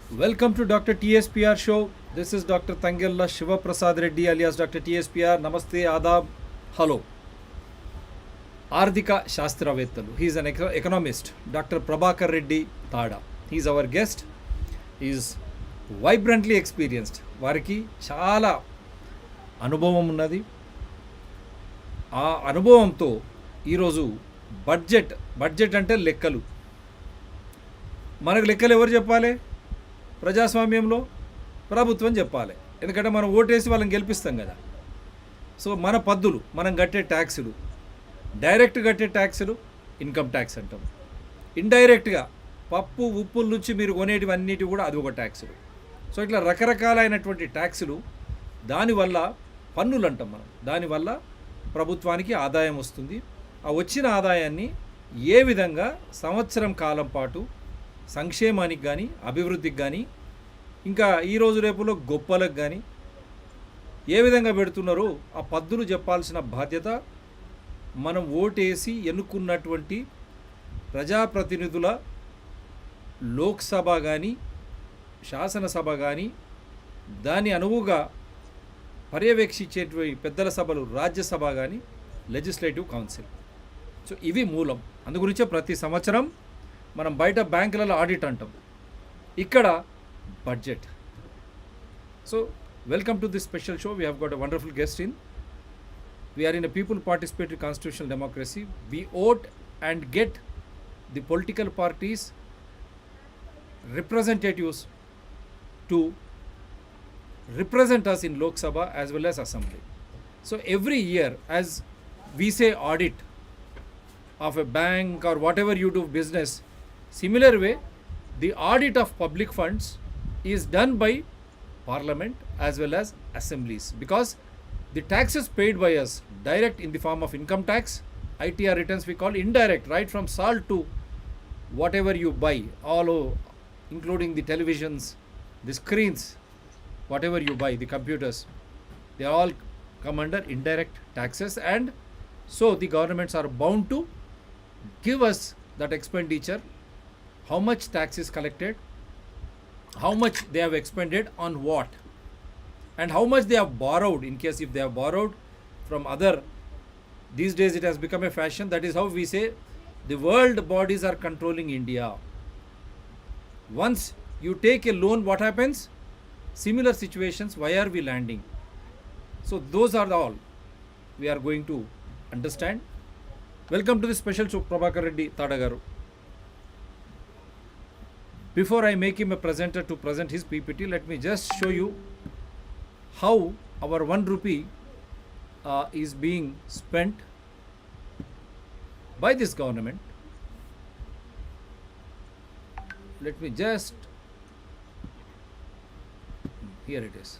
Welcome to Dr. TSPR show. This is Dr. Tangella Shiva Prasad Reddy alias Dr. TSPR. Namaste, Adab, hello. Ardhika Shastravettalu. He is an economist. Dr. Prabhakar Reddy Tada. He is our guest. He is vibrantly experienced. వారికి చాలా అనుభవం ఉన్నది. ఆ అనుభవంతో ఈరోజు budget అంటే లెక్కలు. మనకు లెక్కలు ఎవరు చెప్పాలి? ప్రజాస్వామ్యంలో ప్రభుత్వం చెప్పాలి. ఎందుకంటే మనం ఓటేసి వాళ్ళని గెలిపిస్తాం కదా. సో మన పద్దులు, మనం కట్టే ట్యాక్సులు, డైరెక్ట్ కట్టే ట్యాక్సులు ఇన్కమ్ ట్యాక్స్ అంటాం. ఇండైరెక్ట్గా పప్పు ఉప్పుల నుంచి మీరు కొనేటివన్నిటి కూడా అది ఒక ట్యాక్సులు. సో ఇట్లా రకరకాలైనటువంటి ట్యాక్సులు, దానివల్ల పన్నులు అంటాం మనం. దానివల్ల ప్రభుత్వానికి ఆదాయం వస్తుంది. ఆ వచ్చిన ఆదాయాన్ని ఏ విధంగా సంవత్సరం కాలం పాటు సంక్షేమానికి కానీ, అభివృద్ధికి కానీ, ఇంకా ఈరోజు రేపులో గొప్పలకు కానీ ఏ విధంగా పెడుతున్నారో ఆ పద్దులు చెప్పాల్సిన బాధ్యత మనం ఓటేసి ఎన్నుకున్నటువంటి ప్రజాప్రతినిధుల లోక్సభ కానీ, శాసనసభ కానీ, దాని అనువుగా పర్యవేక్షించేటువంటి పెద్దల సభలు రాజ్యసభ కానీ, లెజిస్లేటివ్ కౌన్సిల్. సో ఇవి మూలం. అందుగురించే ప్రతి సంవత్సరం మనం బయట బ్యాంకులలో ఆడిట్ అంటాం, ఇక్కడ budget. So welcome to this special show. We have got a wonderful guest in. We are in a people participatory constitutional democracy. We vote and get the political parties representatives to represent us in Lok Sabha as well as Assembly. So every year, as we say audit of a bank or whatever you do business, similar way the audit of public funds is done by Parliament as well as assemblies, because the taxes paid by us, direct in the form of income tax, ITR returns we call, indirect, right from salt to whatever you buy, all including the televisions, the screens, whatever you buy, the computers, they all come under indirect taxes. And so the governments are bound to give us that expenditure, how much tax is collected, how much they have expended on what, and how much they have borrowed, in case if they have borrowed from other. These days it has become a fashion. That is how we say the world bodies are controlling India. Once you take a loan, what happens? Similar situations, why are we landing? So those are all we are going to understand. Welcome to this special show, Prabhakar Reddy Tada-Garu. Before I make him a presenter to present his PPT, let me just show you how our 1 rupee is being spent by this government. Let me just, here it is.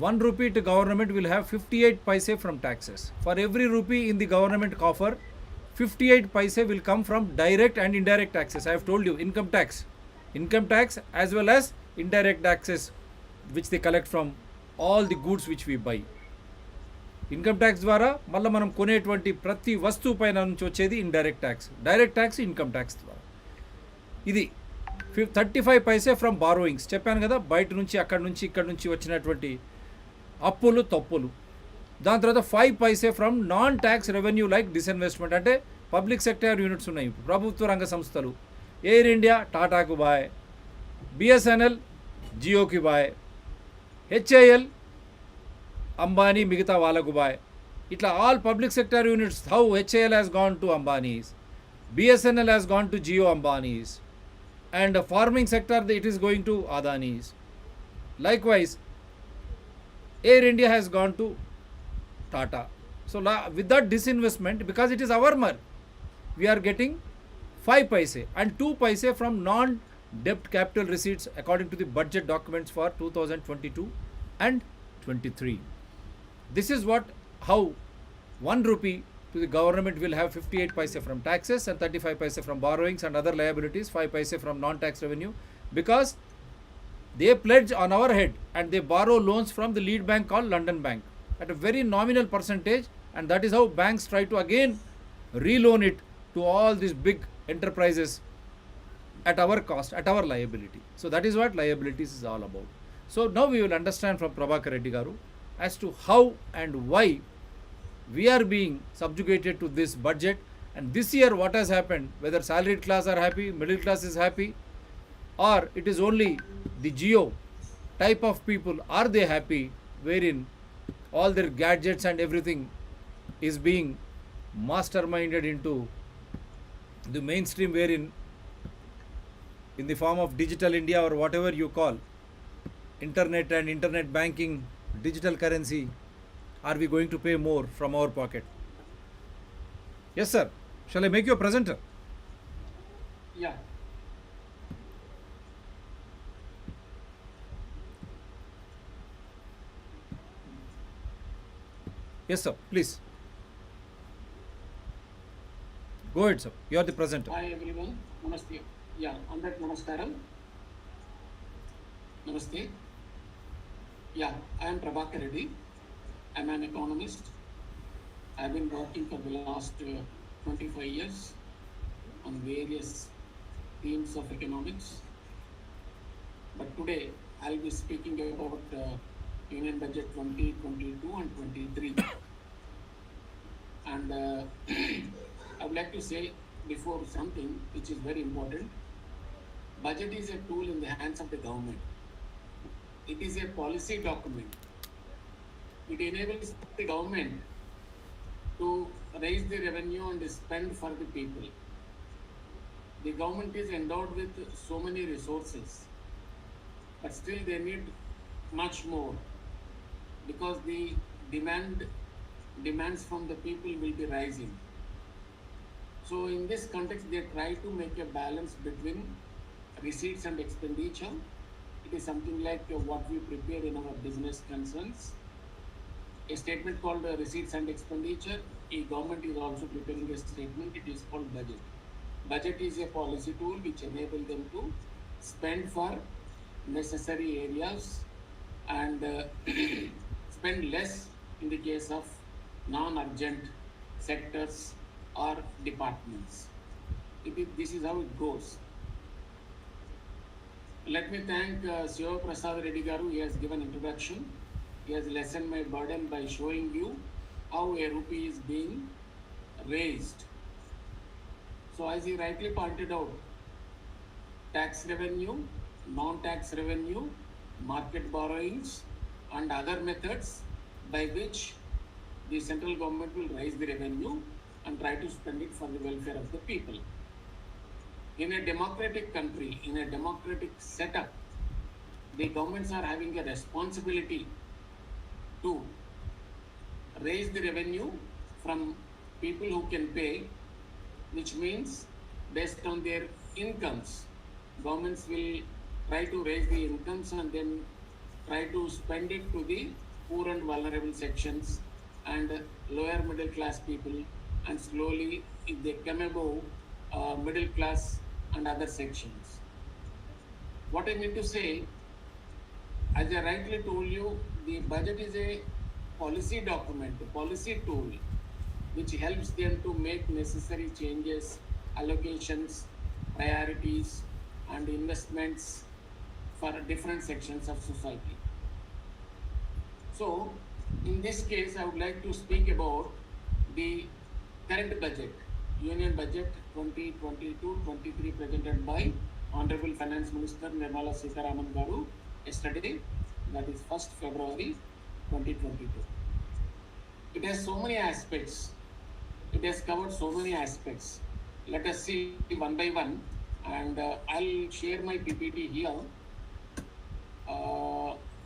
1 rupee to government will have 58 paise from taxes. For every rupee in the government coffer, 58 paise will come from direct and indirect taxes. I have told you, income tax as well as indirect taxes which they collect from all the goods which we buy. Income tax ద్వారా మళ్ళీ మనం కొనేటువంటి ప్రతి వస్తువు పైన నుంచి వచ్చేది indirect tax. Direct tax income tax ద్వారా. ఇది 35 పైసే ఫ్రమ్ బారోయింగ్స్. చెప్పాను కదా, బయట నుంచి అక్కడ నుంచి ఇక్కడ నుంచి వచ్చినటువంటి అప్పులు తప్పులు. దాని తర్వాత 5 paise from non tax revenue like disinvestment, అంటే పబ్లిక్ సెక్టర్ యూనిట్స్ ఉన్నాయి, ప్రభుత్వ రంగ సంస్థలు. ఎయిర్ ఇండియా టాటాకు బాయ్, బిఎస్ఎన్ఎల్ జియోకి బాయ్, హెచ్ఏఎల్ అంబానీ మిగతా వాళ్ళకు బాయ్. ఇట్లా all public sector units, how HAL has gone to Ambanis, BSNL has gone to Jio Ambanis, and farming sector it is going to Adani's. Likewise, Air India has gone to Tata. So with that disinvestment, because it is our money, we are getting 5 paise and 2 paise from non-debt capital receipts according to the budget documents for 2022 and 23. This is how 1 rupee to the government will have 58 paise from taxes and 35 paise from borrowings and other liabilities, 5 paise from non-tax revenue, because they pledge on our head and they borrow loans from the lead bank called London Bank at a very nominal percentage, and that is how banks try to again reloan it to all these big enterprises at our cost, at our liability. So that is what liabilities is all about. So now we will understand from Prabhakar Reddy Garu as to how and why we are being subjugated to this budget, and this year what has happened, whether salaried class are happy, middle class is happy, or it is only the geo type of people are they happy, wherein all their gadgets and everything is being masterminded into the mainstream, wherein in the form of digital India or whatever you call, internet and internet banking, digital currency, are we going to pay more from our pocket? Yes, sir. Shall I make you a presenter? Yeah. Yes, sir. Please. Go ahead, sir. You are the presenter. Hi everyone. Namaste. Yeah, Andrak Namaskaram. Namaste. Yeah, I am Prabhakar Reddy. I am an economist. I have been working for the last 25 years on various themes of economics. But today I will be speaking about Union Budget 2022 and 23. And I would like to say before something which is very important. Budget is a tool in the hands of the government. It is a policy document. It enables the government to raise the revenue and spend for the people. The government is endowed with so many resources, but still they need much more because the demands from the people will be rising. So in this context, they try to make a balance between receipts and expenditure. It is something like what we prepare in our business concerns. A statement called receipts and expenditure. A government is also preparing a statement. It is called budget. Budget is a policy tool which enables them to spend for necessary areas and spend less in the case of non-urgent sectors or departments. This is how it goes. Let me thank Siva Prasad Reddy Garu. He has given introduction. He has lessened my burden by showing you how a rupee is being raised. So as he rightly pointed out, tax revenue, non-tax revenue, market borrowings and other methods by which the central government will raise the revenue and try to spend it for the welfare of the people. In a democratic country, in a democratic setup, the governments are having a responsibility to raise the revenue from people who can pay, which means based on their incomes, governments will try to raise the incomes and then try to spend it to the poor and vulnerable sections and lower middle class people, and slowly if they come above middle class and other sections. What I mean to say, as I rightly told you, the budget is a policy document, a policy tool, which helps them to make necessary changes, allocations, priorities, and investments for different sections of society. So, in this case, I would like to speak about the current budget, Union Budget 2022-23 presented by Honorable Finance Minister Nirmala Sitharaman Garu yesterday, that is 1st February 2022. It has so many aspects. It has covered so many aspects. Let us see one by one, and I'll share my PPT here.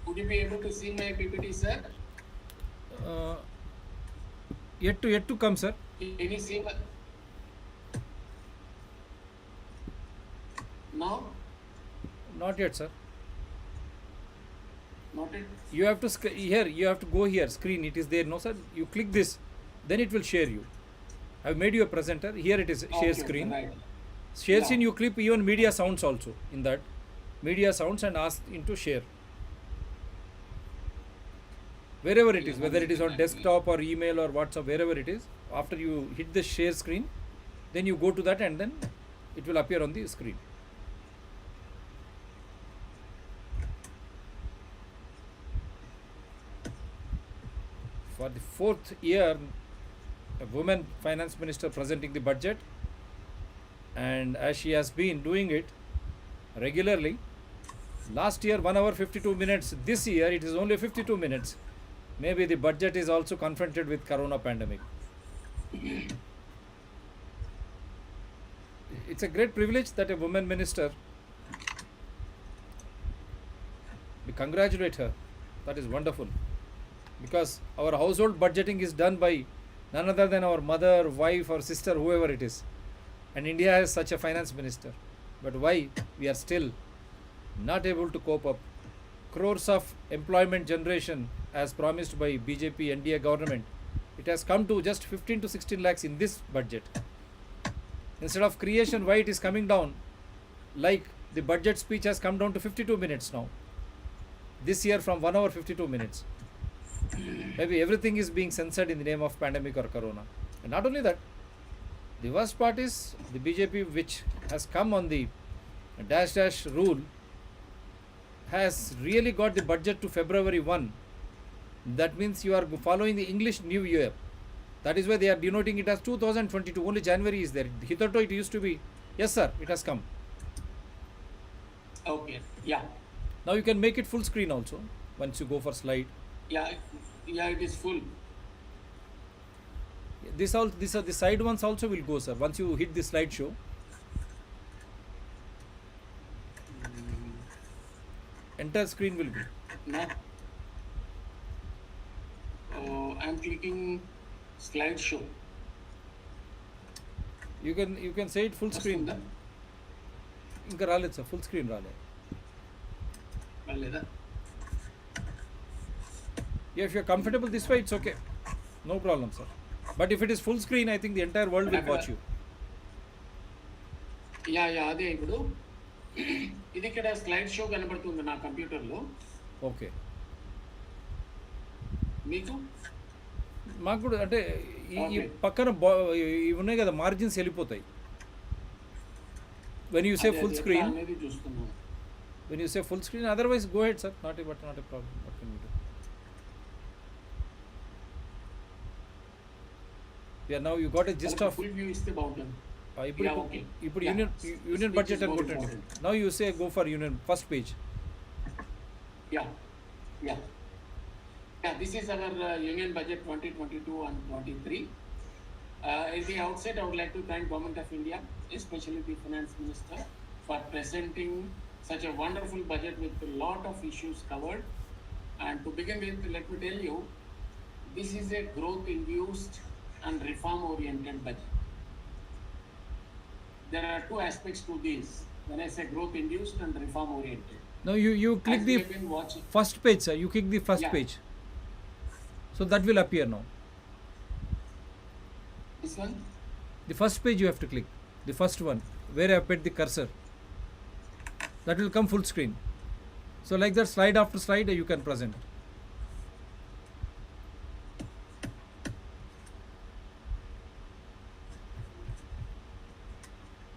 Would you be able to see my PPT, sir? Yet to come, sir. Can you see my... Now? Not yet, sir. Not yet? You have to here. You have to go here. Screen. It is there. No, sir. You click this, then it will share you. I've made you a presenter. Here it is. Share screen. Right. Share screen. You clip even media sounds also in that. Media sounds and ask into share. Wherever it is, whether it is on desktop or email or WhatsApp, wherever it is, after you hit the share screen, then you go to that and then it will appear on the screen. for the fourth year, a woman finance minister presenting the budget, and as she has been doing it regularly. Last year 1 hour 52 minutes. This year it is only 52 minutes. Maybe the budget is also confronted with corona pandemic. It's a great privilege that a woman minister. We congratulate her. That is wonderful. Because our household budgeting is done by none other than our mother, wife, or sister, whoever it is. And India has such a finance minister. But why we are still not able to cope up? Crores of employment generation as promised by BJP NDA government. It has come to just 15 to 16 lakhs in this budget. Instead of creation, why it is coming down? Like the budget speech has come down to 52 minutes now. This year from 1 hour 52 minutes. Maybe everything is being censored in the name of pandemic or corona. And not only that, the worst part is the BJP, which has come on the dash rule, has really got the budget to February 1. That means you are following the English New Year. That is why they are denoting it as 2022. Only January is there. Hitherto it used to be. Yes, sir, it has come. Okay, yeah. Now you can make it full screen also once you go for slide. Yeah, it is full. These are the side ones also will go, sir. Once you hit the slideshow, entire screen will go. No. I'm clicking slideshow. You can say it full screen. ఇంకా రాలేదు sir, full screen రాలేదు. Yeah, if you're comfortable this way, it's okay. No problem, sir. But if it is full screen, I think the entire world will watch you. Yeah అదే ఇప్పుడు ఇది ఇక్కడ slide show కనబడుతుంది నా కంప్యూటర్లో. Okay, మీకు మాకు కూడా అంటే ఈ పక్కన ఇవి ఉన్నాయి కదా, మార్జిన్స్ వెళ్ళిపోతాయి. When you say full screen, అనేది చూస్తున్నాను. when you say full screen, otherwise go ahead, sir. Not a problem. What can we do? Yeah, now you got a gist of. Full view ఇస్తే బాగుంటుంది. ఇప్పుడు union budget అని కొట్టండి. Now you say go for union first page. Yeah, this is our union budget 2022 and 23. At the outset, I would like to thank Government of India, especially the Finance Minister, for presenting such a wonderful budget with a lot of issues covered. And to begin with, let me tell you, this is a growth-induced and reform-oriented budget. There are two aspects to this. When I say growth-induced and reform-oriented. Now you click the first page, sir. You click the first page. So that will appear now. This one? The first page you have to click. The first one, where I have put the cursor. That will come full screen. So like that, slide after slide, you can present.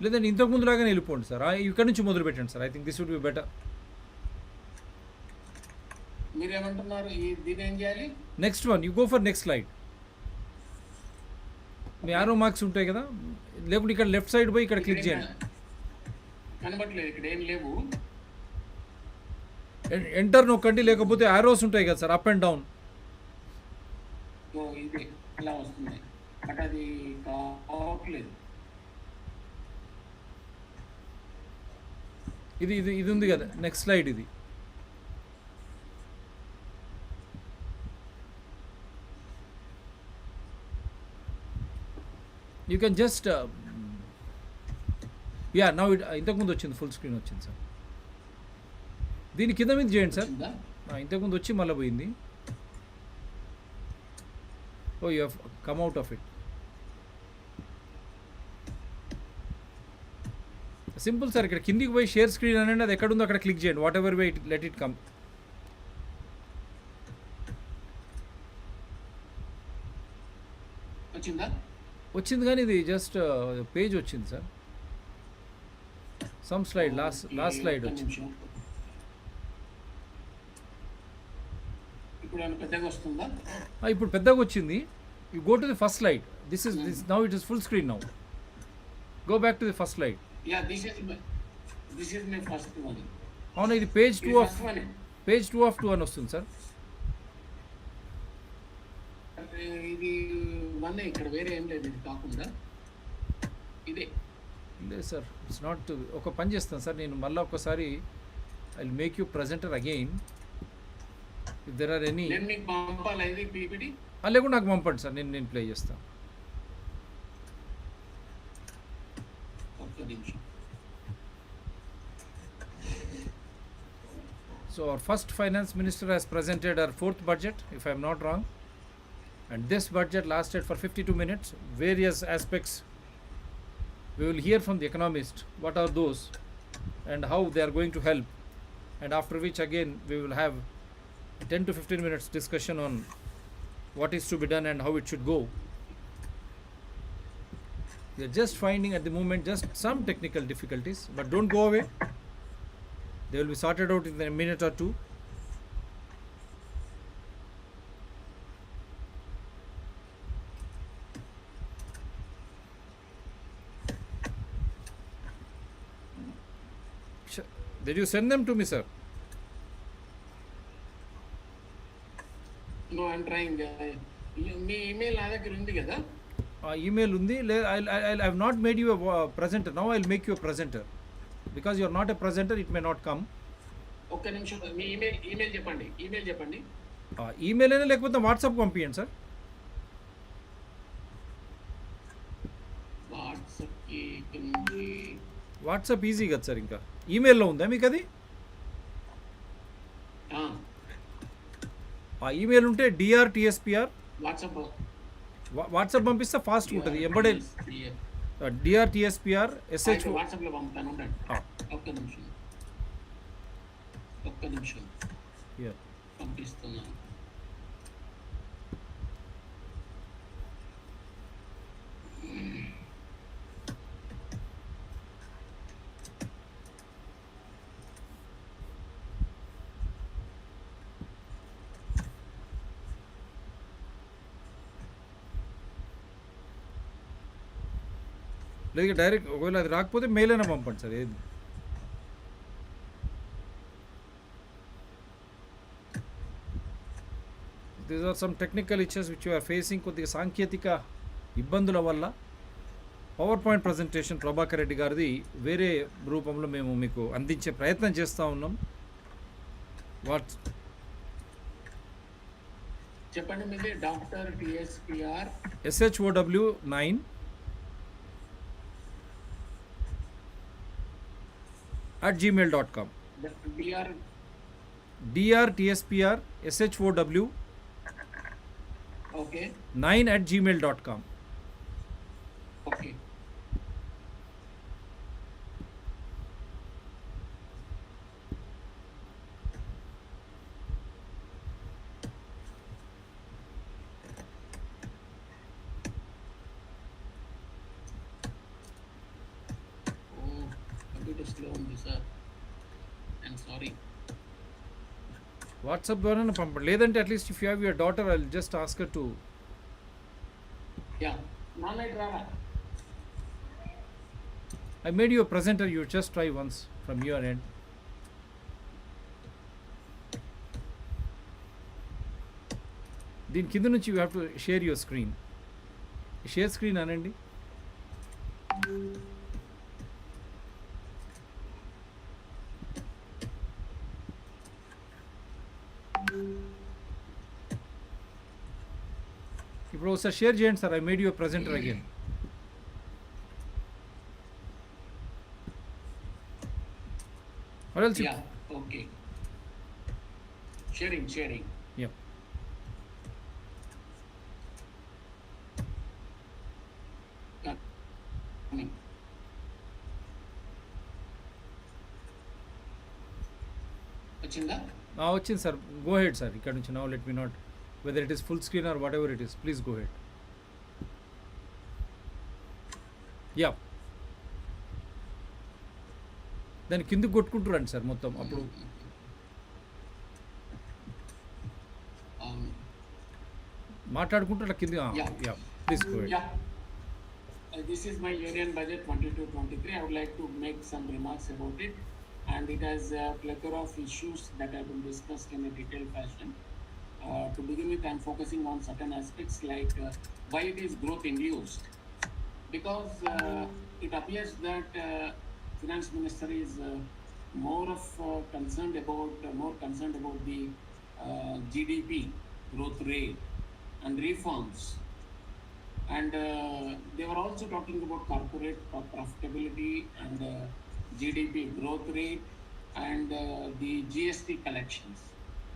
లేదండి ఇంతకు ముందు లాగానే వెళ్ళిపోండి sir. ఇక్కడ నుంచి మొదలు పెట్టండి sir. I think this would be better. మీరేమంటున్నారు? దీని ఏం చేయాలి? Next one, you go for next slide. మీ ఆరో మార్క్స్ ఉంటాయి కదా, లేకుంటే ఇక్కడ లెఫ్ట్ సైడ్ పోయి ఇక్కడ క్లిక్ చేయండి. కనబడలేదు, ఇక్కడ ఏం లేవు. ఎంటర్ నొక్కండి, లేకపోతే ఆరోస్ ఉంటాయి కదా సార్, అప్ అండ్ డౌన్. ఇది ఇలా వస్తుంది, బట్ అది కావట్లేదు. ఇది ఉంది కదా నెక్స్ట్ స్లైడ్. ఇది యూ కెన్ జస్ట్ నౌ ఇంతకుముందు వచ్చింది, ఫుల్ స్క్రీన్ వచ్చింది సార్. దీని కింద మీద చేయండి సార్. ఇంతకుముందు వచ్చి మళ్ళీ పోయింది. Oh you have come out of it. Simple sir. ఇక్కడ కిందికి పోయి షేర్ స్క్రీన్ అనండి, అది ఎక్కడుందో అక్కడ క్లిక్ చేయండి. What ever way let it come. వచ్చింది కానీ ఇది జస్ట్ పేజ్ వచ్చింది sir. Some slide last slide వచ్చింది. ఇప్పుడు ఏమైనా పెద్దగా వస్తుందా? ఇప్పుడు పెద్దగా వచ్చింది. You go to the first slide. This now it is full screen now. Go back to the first slide. Yeah, this is my first one. అవును, ఇది పేజ్ 2 ఫస్ట్ వన్. ఆఫ్ 2 అని వస్తుంది సార్. ఇది వన్, ఇక్కడ వేరే ఏం లేదు ఇది కాకుండా. ఇదే లేదు సార్, ఇట్స్ నాట్. ఒక పని చేస్తాను సార్, నేను మళ్ళీ ఒకసారి I will make you presenter again. If there or any, నేను మీకు పంపాలి ఇది పీపీటీ. లేకుండా నాకు పంపండి సార్, నేను ప్లే చేస్తాను. ఒక్క నిమిషం. So our first finance minister has presented our fourth budget, if I am not wrong, and this budget lasted for 52 minutes. Various aspects we will hear from the economist, what are those and how they are going to help, and after which again we will have 10 to 15 minutes discussion on what is to be done and how it should go. We are just finding at the moment just some technical difficulties, but don't go away. They will be sorted out in a minute or two. Did you send them to me, sir? No, I'm trying. Me email నా దగ్గర ఉంది కదా? Email undi. I have not made you a presenter. Now I will make you a presenter. Because you are not a presenter, it may not come. ఒక్క నిమిషం. మీ email చెప్పండి. Email అయినా లేకపోతే WhatsApp పంపించండి సార్. వాట్సాప్ ఈజీ కదా sir. ఇంకా ఈమెయిల్లో ఉందా మీకు అది? ఈమెయిల్ ఉంటే DRTSPR వాట్సాప్ పంపిస్తే ఫాస్ట్ ఉంటుంది. ఎంబడే DRTSPR SH. వాట్సాప్లో పంపుతాను. ఒక్క నిమిషం పంపిస్తున్నాను. లేదు డైరెక్ట్, ఒకవేళ అది రాకపోతే మెయిల్ అయినా పంపండి సార్. ఏది these are some technical issues which you are facing. కొద్దిగా సాంకేతిక ఇబ్బందుల వల్ల power point presentation Prabhakar Reddy గారిది వేరే రూపంలో మేము మీకు అందించే ప్రయత్నం చేస్తూ ఉన్నాం. చెప్పండి. మీది doctor TSPR SHOW 9 @gmail.com. DRTSPR SHOW okay 9 @gmail.com. okay. Computer slow ఉంది సార్. I'm sorry. వాట్సాప్ ద్వారానే పంపండి. లేదంటే at least if you have your daughter I will just ask her to. Yeah, నాన్నైట్ రారా. I made you a presenter, you just try once from your end. దీని కింద నుంచి you have to share your screen. Share screen అనండి. ఇప్పుడు ఒకసారి share చేయండి sir. I made you presenter again. Yeah, okay. Sharing. Yep. వచ్చిందా? వచ్చింది sir. Go head sir. ఇక్కడ నుంచి now let me not whether it is full screen or whatever it is, please go ahead. Yeah, దాన్ని కిందకి కొట్టుకుంటూ రండి sir మొత్తం. అప్పుడు మాట్లాడుకుంటూ అట్లా కింద Yeah. Yeah please go head. Yeah. This is my Union Budget 22-23. I would like to make some remarks about it, and it has a plethora of issues that have been discussed in a detailed fashion. To begin with, I'm focusing on certain aspects like why it is growth induced, because it appears that finance minister is more concerned about the GDP growth rate and reforms, and they were also talking about corporate profitability and GDP growth rate and the GST collections.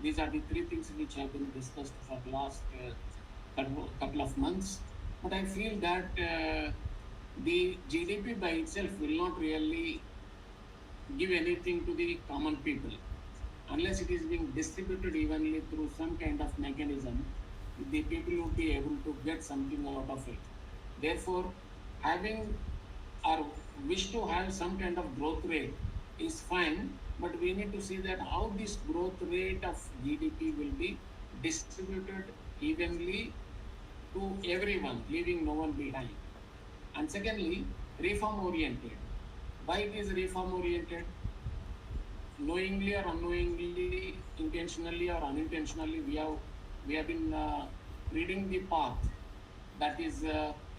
These are the three things which have been discussed for the last couple of months. But I feel that the GDP by itself will not really give anything to the common people unless it is being distributed evenly through some kind of mechanism. The people would be able to get something out of it. Therefore, having or wish to have some kind of growth rate is fine, but we need to see that how this growth rate of GDP will be distributed evenly to everyone, leaving no one behind. And secondly, reform oriented. Why it is reform oriented? Knowingly or unknowingly, intentionally or unintentionally, we have been reading the path, that is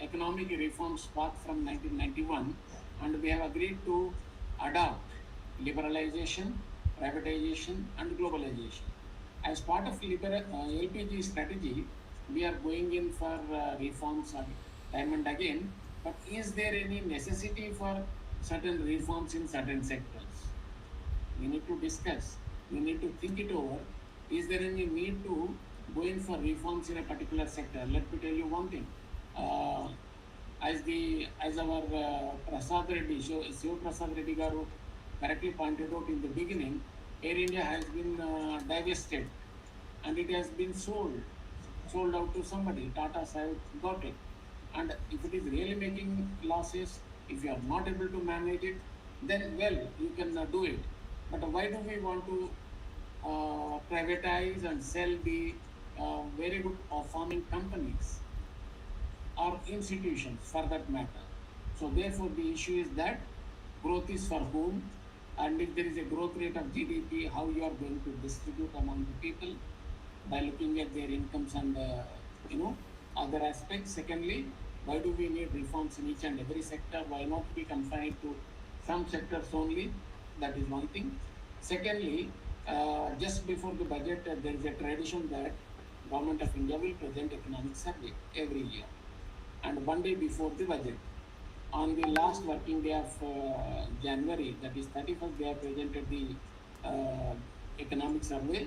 economic reforms path from 1991, and we have agreed to adopt liberalization, privatization, and globalization. As part of LPG strategy, we are going in for reforms time and again. But is there any necessity for certain reforms in certain sectors? We need to discuss. We need to think it over. Is there any need to go in for reforms in a particular sector? Let me tell you one thing. Uh, as our Prasad Reddy, Shiv Prasad Reddy garu correctly pointed out in the beginning, Air India has been divested and it has been sold out to somebody. Tata have got it. And if it is really making losses, if you are not able to manage it, then well, you can do it. But why do we want to privatize and sell the very good performing companies or institutions for that matter? So therefore, the issue is that growth is for whom, and if there is a growth rate of GDP, how you are going to distribute among the people by looking at their incomes and you know other aspects. Secondly, why do we need reforms in each and every sector? Why not be confined to some sectors only? That is one thing. Secondly, just before the budget, there is a tradition that Government of India will present economic survey every year, and one day before the budget, on the last working day of January, that is 31st, they have presented the uh, economic survey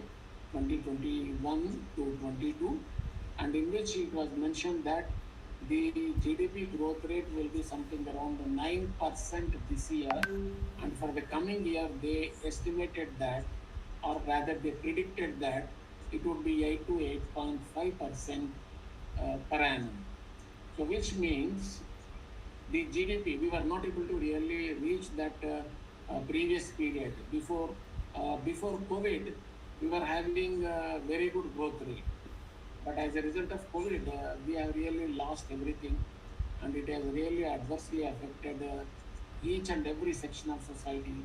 2021 to 22, and in which it was mentioned that the GDP growth rate will be something around 9% this year, and for the coming year, they estimated that, or rather, they predicted that it would be 8 to 8.5% per annum. So, which means the GDP, we were not able to really reach that previous period. Before COVID, we were having a very good growth rate. But as a result of COVID, we have really lost everything, and it has really adversely affected each and every section of society.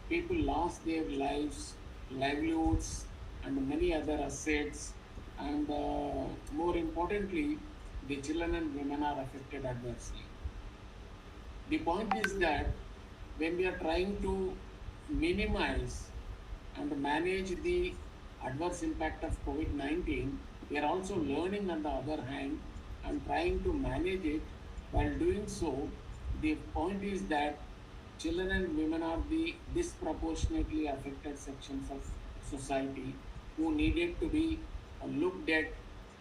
People lost their lives, livelihoods, and many other assets. And more importantly, the children and women are affected adversely. The point is that when we are trying to minimize and manage the adverse impact of COVID 19, we are also learning on the other hand and trying to manage it. While doing so, the point is that children and women are the disproportionately affected sections of society who needed to be looked at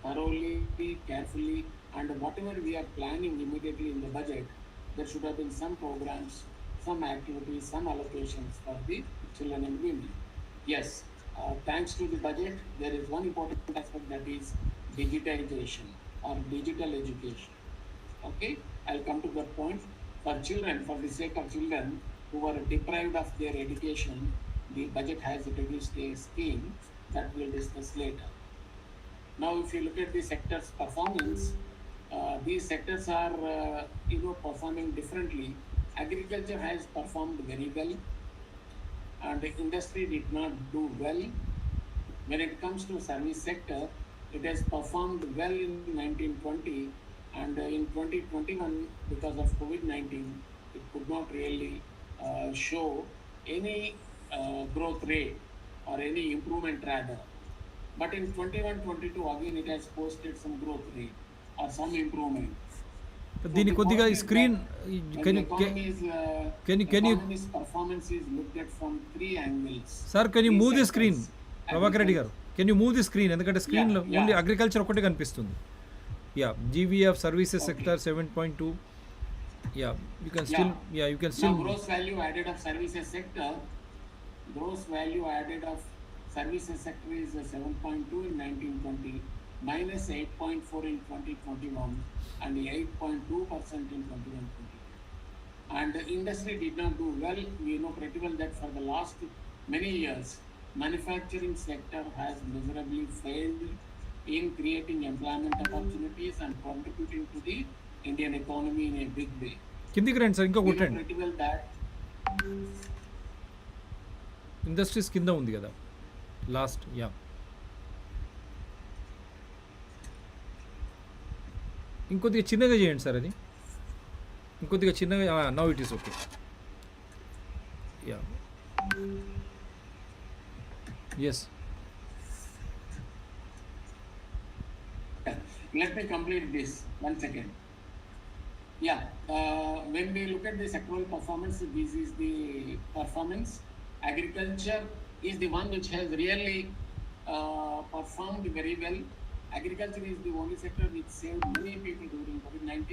thoroughly, carefully, and whatever we are planning immediately in the budget, there should have been some programs, some activities, some allocations for the children and women. Yes, thanks to the budget, there is one important aspect, that is digitization or digital education. Okay, I'll come to that point. For children, for the sake of children who are deprived of their education, the budget has introduced a scheme that we'll discuss later. Now, if you look at the sector's performance, these sectors are performing differently. Agriculture has performed very well, and the industry did not do well. When it comes to service sector, it has performed well in 1920, and in 2021, because of COVID-19, it could not really show any growth rate or any improvement rather. But in 21-22 again it has posted some growth rate or some improvement. So దీని the కొద్దిగా point is screen that when can the economy is can you economy's performance is looked at from three angles. Sir can you Three move the screen sectors. Prabhakar Reddy గారు, can you move the screen? ఎందుకంటే స్క్రీన్లో Yeah, only yeah. Agriculture ఒకటి కనిపిస్తుంది. Yeah, జీవీఎఫ్ services Okay. Sector 7.2. Yeah, you can Yeah. Still, yeah you can Now, still. gross value added of services sector, gross value added of services sector is 7.2 in 1920, minus 8.4 in 2021, and 8.2% in 21-22. And the industry did not do well. We know pretty well that for the last many years, manufacturing sector has miserably failed in creating employment opportunities and contributing to the Indian economy in a big way. కిందికి రండి sir, ఇంకా We know కొట్టండి. pretty well that industries కింద ఉంది కదా last. Yeah, ఇంకొద్దిగా చిన్నగా చేయండి సార్ అది, ఇంకొద్దిగా చిన్నగా. Now it is okay. Yeah, yes. let me complete this 1 second. Yeah, when we look at the sectoral performance, this is the performance. Agriculture is the one which has really performed very well. Agriculture is the only sector which saved many people during COVID-19.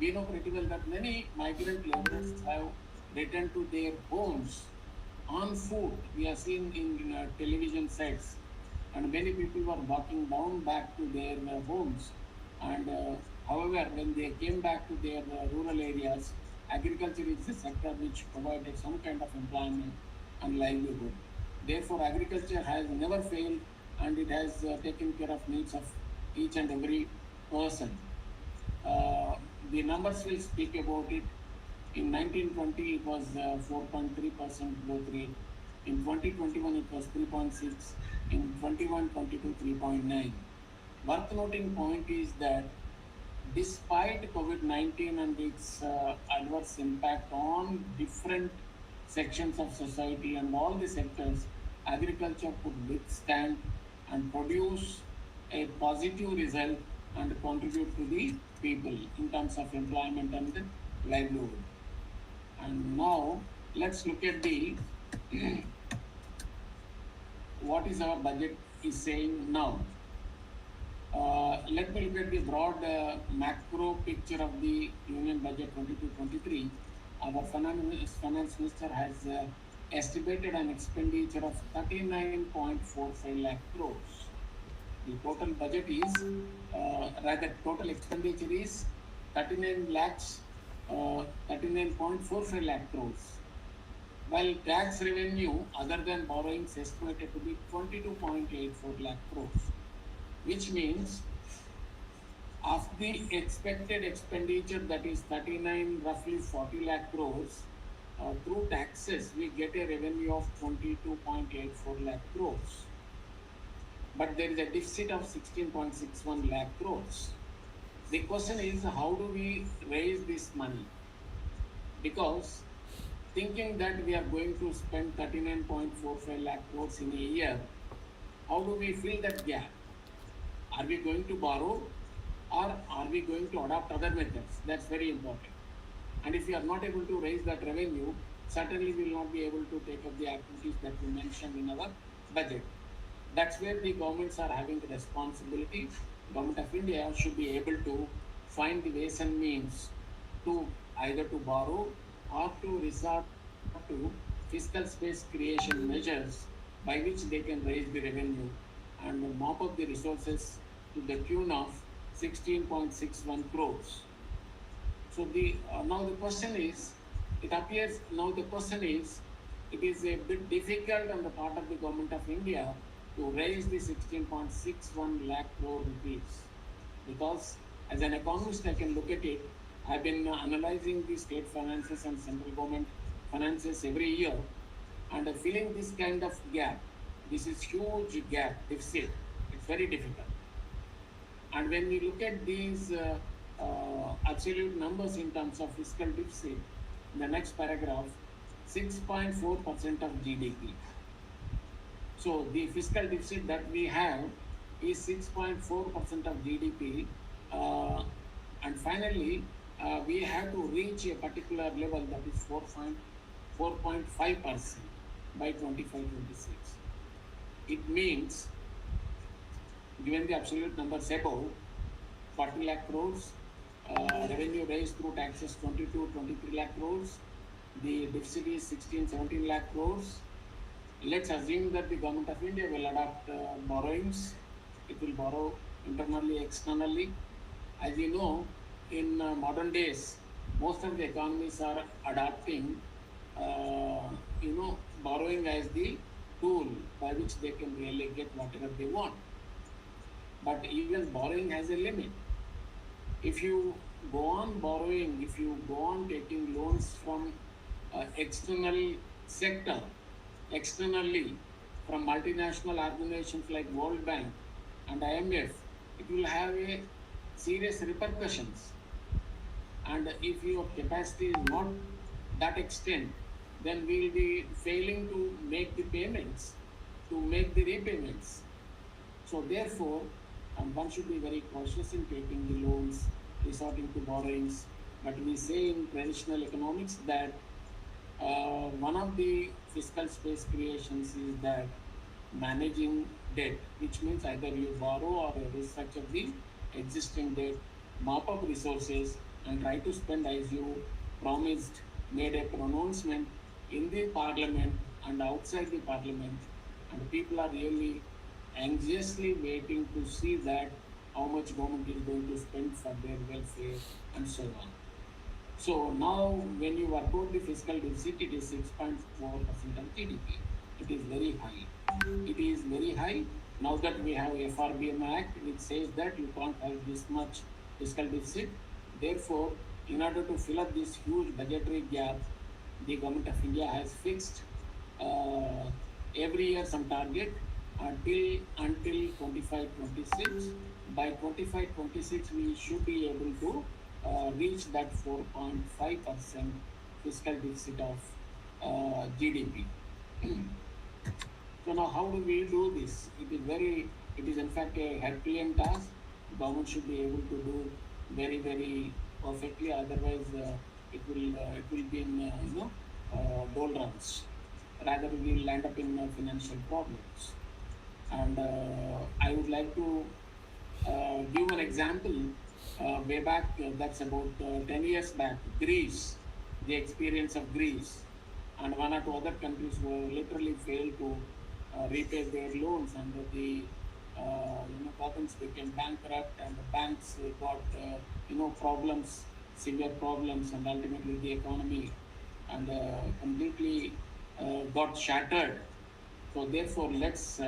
We know pretty well that many migrant laborers have returned to their homes on foot. We have seen in television sets, and many people were walking down back to their homes. And however, when they came back to their rural areas, agriculture is the sector which provided some kind of employment and livelihood. Therefore, agriculture has never failed, and it has taken care of needs of each and every person. The numbers will speak about it. In 1920, it was 4.3% growth rate. In 2021, it was 3.6. In 21-22, 3.9. Worth noting point is that despite COVID-19 and its adverse impact on different sections of society and all the sectors, agriculture could withstand and produce a positive result and contribute to the people in terms of employment and livelihood. And now let's look at the what is our budget is saying now. Let me look at the broad macro picture of the Union Budget 22-23. Our finance minister has estimated an expenditure of 39.45 lakh crores. The total budget is, total expenditure is 39.45 lakh crores. While tax revenue other than borrowings estimated to be 22.84 lakh crores. Which means of the expected expenditure, that is 39, roughly 40 lakh crores, through taxes we get a revenue of 22.84 lakh crores. But there is a deficit of 16.61 lakh crores. The question is, how do we raise this money? Because thinking that we are going to spend 39.45 lakh crores in a year, how do we fill that gap? Are we going to borrow, or are we going to adopt other methods? That's very important. And if we are not able to raise that revenue, certainly we will not be able to take up the activities that we mentioned in our budget. That's where the governments are having the responsibility. Government of India should be able to find the ways and means to either to borrow or to resort to fiscal space creation measures by which they can raise the revenue and mop up the resources to the tune of 16.61 crores. So now the question is, it is a bit difficult on the part of the Government of India to raise the 16.61 lakh crore rupees. Because as an economist, I can look at it. I've been analyzing the state finances and central government finances every year, and filling this kind of gap, this is huge gap, deficit. It's very difficult. And when we look at these absolute numbers in terms of fiscal deficit, in the next paragraph, 6.4% of GDP. So the fiscal deficit that we have is 6.4% of GDP. Uh, and finally, we have to reach a particular level, that is 4.5% by 25-26. It means, given the absolute numbers above, 40 lakh crores, revenue raised through taxes 22-23 lakh crores, the deficit is 16-17 lakh crores. Let's assume that the government of India will adopt borrowings. It will borrow internally, externally. As you know, in modern days, most of the economies are adopting, borrowing as the tool by which they can really get whatever they want. But even borrowing has a limit. If you go on borrowing, if you go on taking loans from external sector, externally from multinational organizations like World Bank and IMF, it will have a serious repercussions. And if your capacity is not that extent, then we will be failing to make the payments, to make the repayments. So therefore, one should be very cautious in taking the loans, resorting to borrowings. But we say in traditional economics that one of the fiscal space creations is that managing debt, which means either you borrow or restructure the existing debt, mop up resources, and try to spend as you promised, made a pronouncement in the parliament and outside the parliament, and people are really anxiously waiting to see that how much government is going to spend for their welfare and so on. So now when you work out the fiscal deficit, it is 6.4% of GDP. It is very high. It is very high. Now that we have FRBM Act, which says that you can't have this much fiscal deficit. Therefore, in order to fill up this huge budgetary gap, the government of India has fixed every year some target until 25-26. By 25-26, we should be able to reach that 4.5% fiscal deficit of GDP. So now, how do we do this? It is in fact a Herculean task. Government should be able to do very, very perfectly. Otherwise, it will be in doldrums. Rather, we will land up in financial problems. And I would like to give an example. Way back, that's about 10 years back, Greece, the experience of Greece, and one or two other countries were literally failed to repay their loans, and the governments became bankrupt, and the banks got problems, severe problems, and ultimately the economy and completely got shattered. So therefore, let's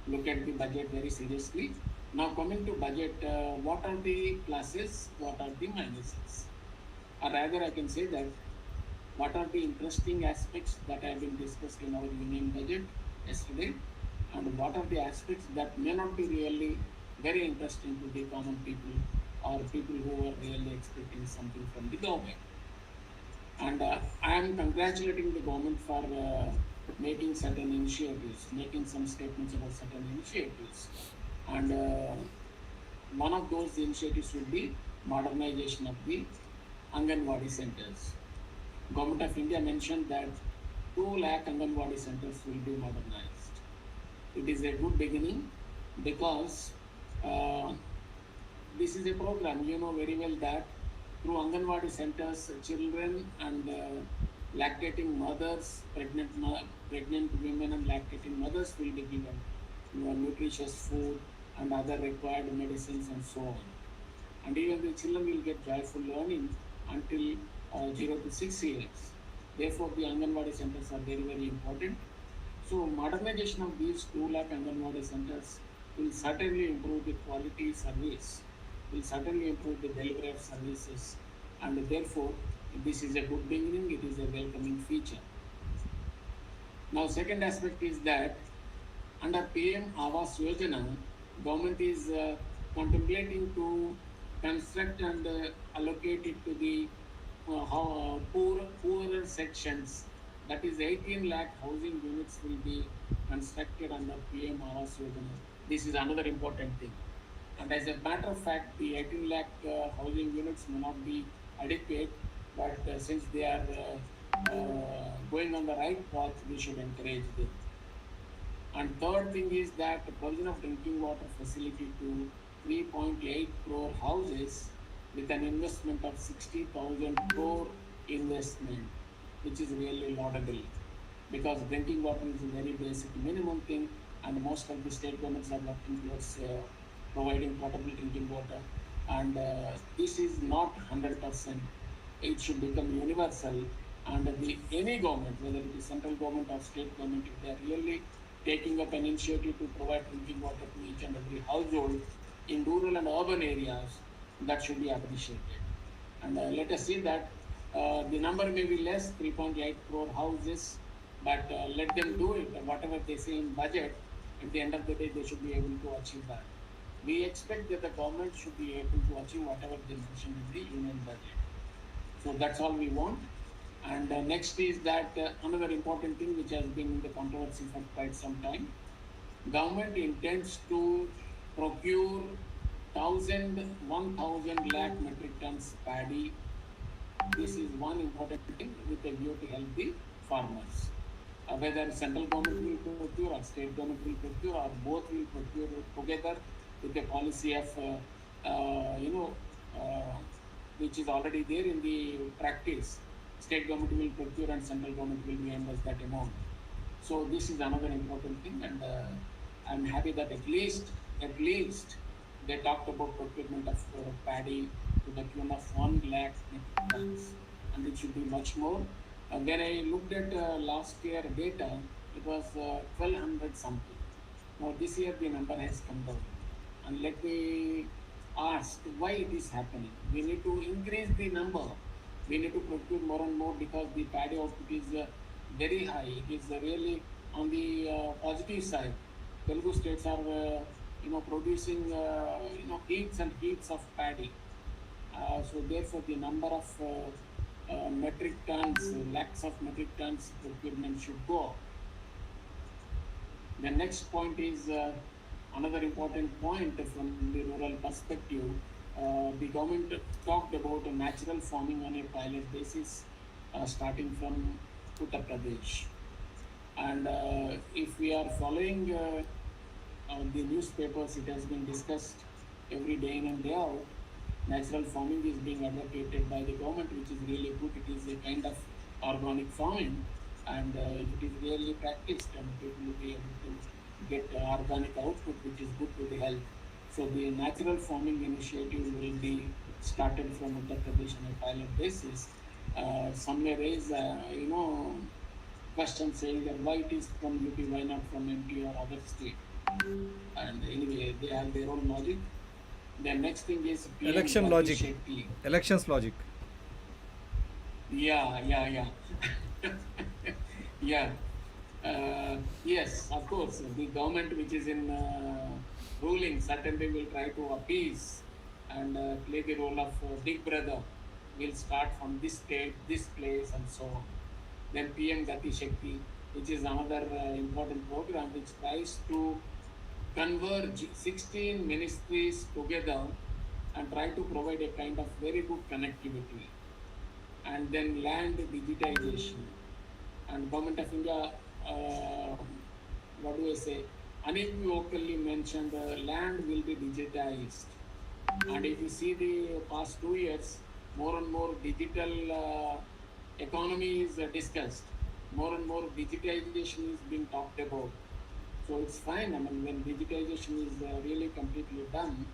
look at the budget very seriously. Now coming to budget, what are the pluses, what are the minuses? Or rather, I can say that what are the interesting aspects that have been discussed in our union budget yesterday, and what are the aspects that may not be really very interesting to the common people or people who are really expecting something from the government. And I am congratulating the government for making certain initiatives, making some statements about certain initiatives. And one of those initiatives will be modernization of the Anganwadi centers. Government of India mentioned that 2 lakh Anganwadi centers will be modernized. It is a good beginning because this is a program, you know very well that through Anganwadi centers, children and lactating mothers, pregnant women and lactating mothers will be given nutritious food and other required medicines and so on. And even the children will get joyful learning until 0 to 6 years. Therefore, the Anganwadi centers are very, very important. So modernization of these 2 lakh Anganwadi centers will certainly improve the quality service, will certainly improve the delivery of services, and therefore this is a good beginning, it is a welcoming feature. Now second aspect is that under PM Awas Yojana, government is contemplating to construct and allocate it to the poorer sections. That is 18 lakh housing units will be constructed under PM Awas Yojana. This is another important thing. And as a matter of fact, the 18 lakh housing units may not be adequate, but since they are going on the right path, we should encourage them. And third thing is that the provision of drinking water facility to 3.8 crore houses with an investment of 60,000 crore investment, which is really laudable because drinking water is a very basic minimum thing, and most of the state governments are working towards providing potable drinking water. And this is not 100%. It should become universal, and any government, whether it is central government or state government, if they are really taking up an initiative to provide drinking water to each and every household in rural and urban areas, that should be appreciated. And let us see that the number may be less, 3.8 crore houses, but let them do it. Whatever they say in budget, at the end of the day, they should be able to achieve that. We expect that the government should be able to achieve whatever they mentioned in the union budget. So that's all we want. And next is that another important thing which has been in the controversy for quite some time. Government intends to procure 1,000 lakh metric tons paddy. This is one important thing with a view to help the farmers. Whether central government will procure or state government will procure or both will procure together with a policy of, which is already there in the practice. State government will procure and central government will reimburse that amount. So this is another important thing, and I'm happy that at least they talked about procurement of paddy to the tune of 1 lakh metric tons, and it should be much more. When I looked at last year data, it was 1,200 something. Now this year the number has come down, and let me ask why it is happening. We need to increase the number. We need to procure more and more because the paddy output is very high. It is really on the positive side. Telugu states are producing heaps and heaps of paddy. So therefore the number of metric tons, lakhs of metric tons procurement should go up. The next point is another important point from the rural perspective. The government talked about natural farming on a pilot basis starting from Uttar Pradesh. And if we are following the newspapers, it has been discussed every day in and day out. Natural farming is being advocated by the government, which is really good. It is a kind of organic farming, and if it is really practiced, and people will be able to get organic output, which is good to the health. So the natural farming initiative will be started from Uttar Pradesh on a pilot basis. Some may raise, questions saying that why it is from UP, why not from MP or other state? And anyway, they have their own logic. The next thing is PM Election Gati logic. Shetty. Elections logic. Yeah. Yeah. Yes, of course, the government which is in ruling certainly will try to appease and play the role of big brother. Will start from this state, this place, and so on. Then PM Gati Shakti, which is another important program which tries to converge 16 ministries together and try to provide a kind of very good connectivity. And then land digitization. And Government of India, what do I say, unequivocally mentioned land will be digitized. And if you see the past 2 years, more and more digital economy is discussed. More and more digitization is being talked about. So it's fine. I mean, when digitization is really completely done,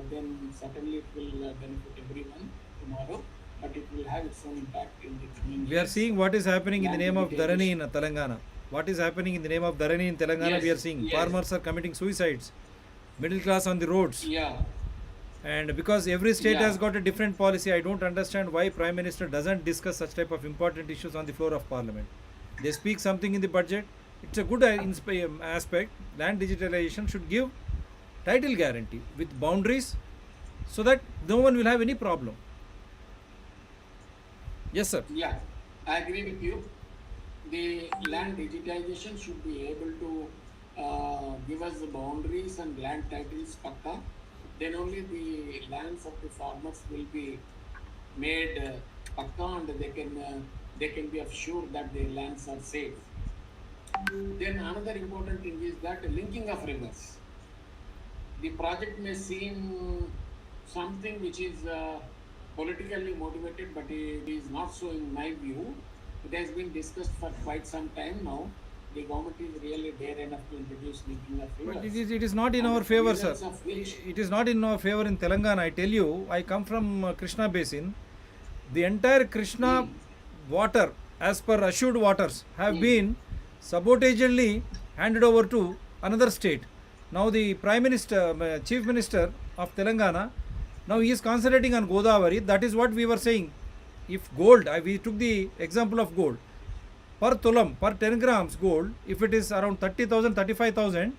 then certainly it will benefit everyone tomorrow, but it will have its own impact in the coming We are years. seeing what is happening in the Land name of Dharani in digitization. Telangana. What is happening in the name of Dharani in Telangana? Yes, We are seeing yes. farmers are committing suicides, middle class on the roads. Yeah. And because every state Yeah. has got a different policy, I don't understand why Prime Minister doesn't discuss such type of important issues on the floor of Parliament. They speak something in the budget. It's a good aspect. Land digitalization should give title guarantee with boundaries so that no one will have any problem. Yes, sir. Yeah, I agree with you. The land digitization should be able to give us the boundaries and land titles pakka. Then only the lands of the farmers will be made pakka, and they can be assured that their lands are safe. Then another important thing is that linking of rivers. The project may seem something which is politically motivated, but it is not so in my view. It has been discussed for quite some time now. The government is really dare enough to introduce linking of rivers. But it is not in And our the favor, sir. results of which, It is not in our favor in Telangana. I tell you, I come from Krishna Basin. The entire Krishna water, as per assured waters, have been sabotagedly handed over to another state. Now the Prime Minister, Chief Minister of Telangana, now he is concentrating on Godavari. That is what we were saying. If gold, we took the example of gold. Per tulam, per 10 grams gold, if it is around 30,000, 35,000,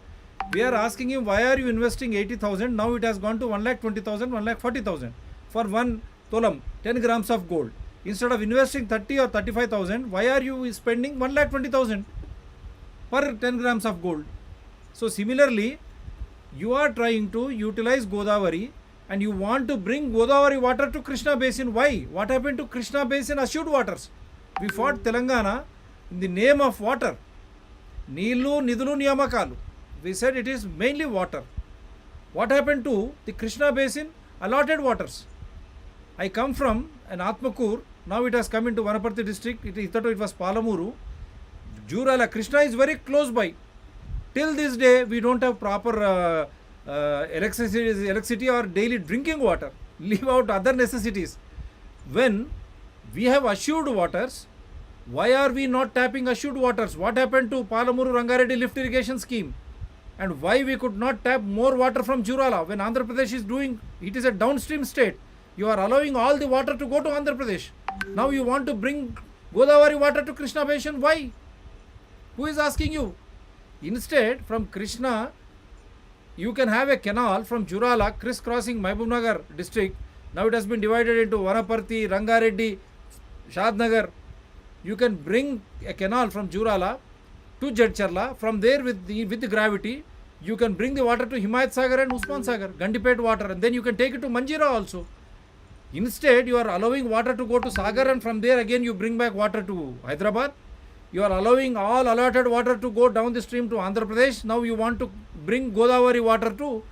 we are asking him, why are you investing 80,000? Now it has gone to 1,20,000, 1,40,000 for 1 tulam, 10 grams of gold. Instead of investing 30 or 35,000, why are you spending 1,20,000 per 10 grams of gold? So similarly, you are trying to utilize Godavari and you want to bring Godavari water to Krishna Basin. Why? What happened to Krishna Basin assured waters? We fought Telangana in the name of water. Neelu, Nidulu, Niyamakalu. We said it is mainly water. What happened to the Krishna Basin? Allotted waters. I come from an Atmakur. Now it has come into Vanaparthi district. It was Palamuru. Jurala, Krishna is very close by. Till this day, we don't have proper electricity or daily drinking water. Leave out other necessities. When we have assured waters, why are we not tapping assured waters? What happened to Palamuru Rangareddy lift irrigation scheme? And why we could not tap more water from Jurala when Andhra Pradesh is doing, it is a downstream state. You are allowing all the water to go to Andhra Pradesh. Now you want to bring Godavari water to Krishna Basin. Why? Who is asking you? Instead, from Krishna, you can have a canal from Jurala crisscrossing Mahbubnagar district. Now it has been divided into Vanaparthi, Rangareddy, Shadnagar. You can bring a canal from Jurala to Jadcharla. From there, with the gravity, you can bring the water to Himayat Sagar and Usman Sagar, Gandipet water, and then you can take it to Manjira also. Instead, you are allowing water to go to Sagar, and from there again you bring back water to Hyderabad. You are allowing all allotted water to go down the stream to Andhra Pradesh. Now you want to bring Godavari water to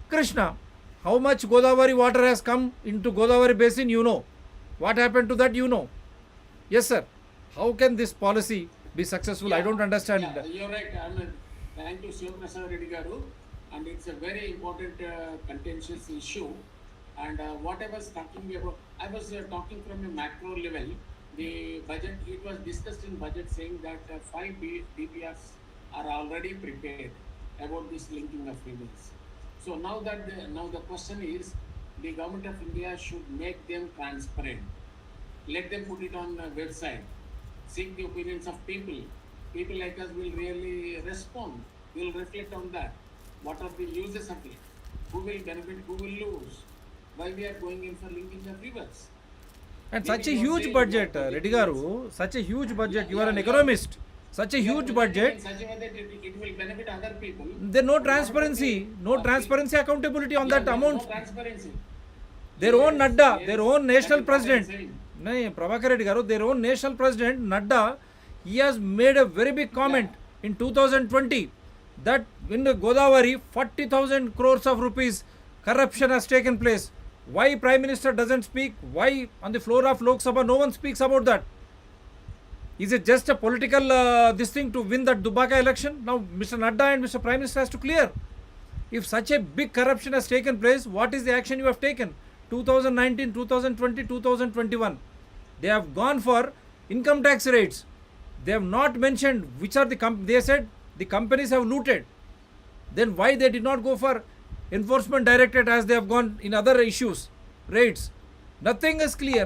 Krishna. How much Godavari water has come into Godavari Basin, you know. What happened to that, you know. Yes, sir. How can this policy be successful? yeah, I don't understand. Yeah, you're right. Thank you, Prabhakar Reddy Garu. And it's a very important contentious issue. And what I was talking about, I was talking from a macro level. The budget, it was discussed in budget saying that 5 DPRs are already prepared about this linking of rivers. So now the question is, the government of India should make them transparent. Let them put it on the website. Seek the opinions of people. People like us will really respond. Will reflect on that. What are the uses of it? Who will benefit? Who will lose? Why we are going in for linking of rivers? And such a huge budget, Reddy Garu, such a huge budget. You are an economist. Such a huge budget. In such a way that it will benefit other people. There no transparency, accountability on that amount. No transparency. Their own Yes, Nadda, yes, their own national that is what I am president. saying. No, Prabhakar Reddy Garu, their own national president, Nadda, he has made a very big comment in 2020 that in the Godavari, 40,000 crores of rupees corruption has taken place. Why Prime Minister doesn't speak? Why on the floor of Lok Sabha no one speaks about that? Is it just a political this thing to win that Dubaka election? Now Mr. Nadda and Mr. Prime Minister has to clear. If such a big corruption has taken place, what is the action you have taken? 2019, 2020, 2021. They have gone for income tax rates. They have not mentioned which are the they said the companies have looted. Then why they did not go for enforcement directorate as they have gone in other issues, raids? Nothing is clear.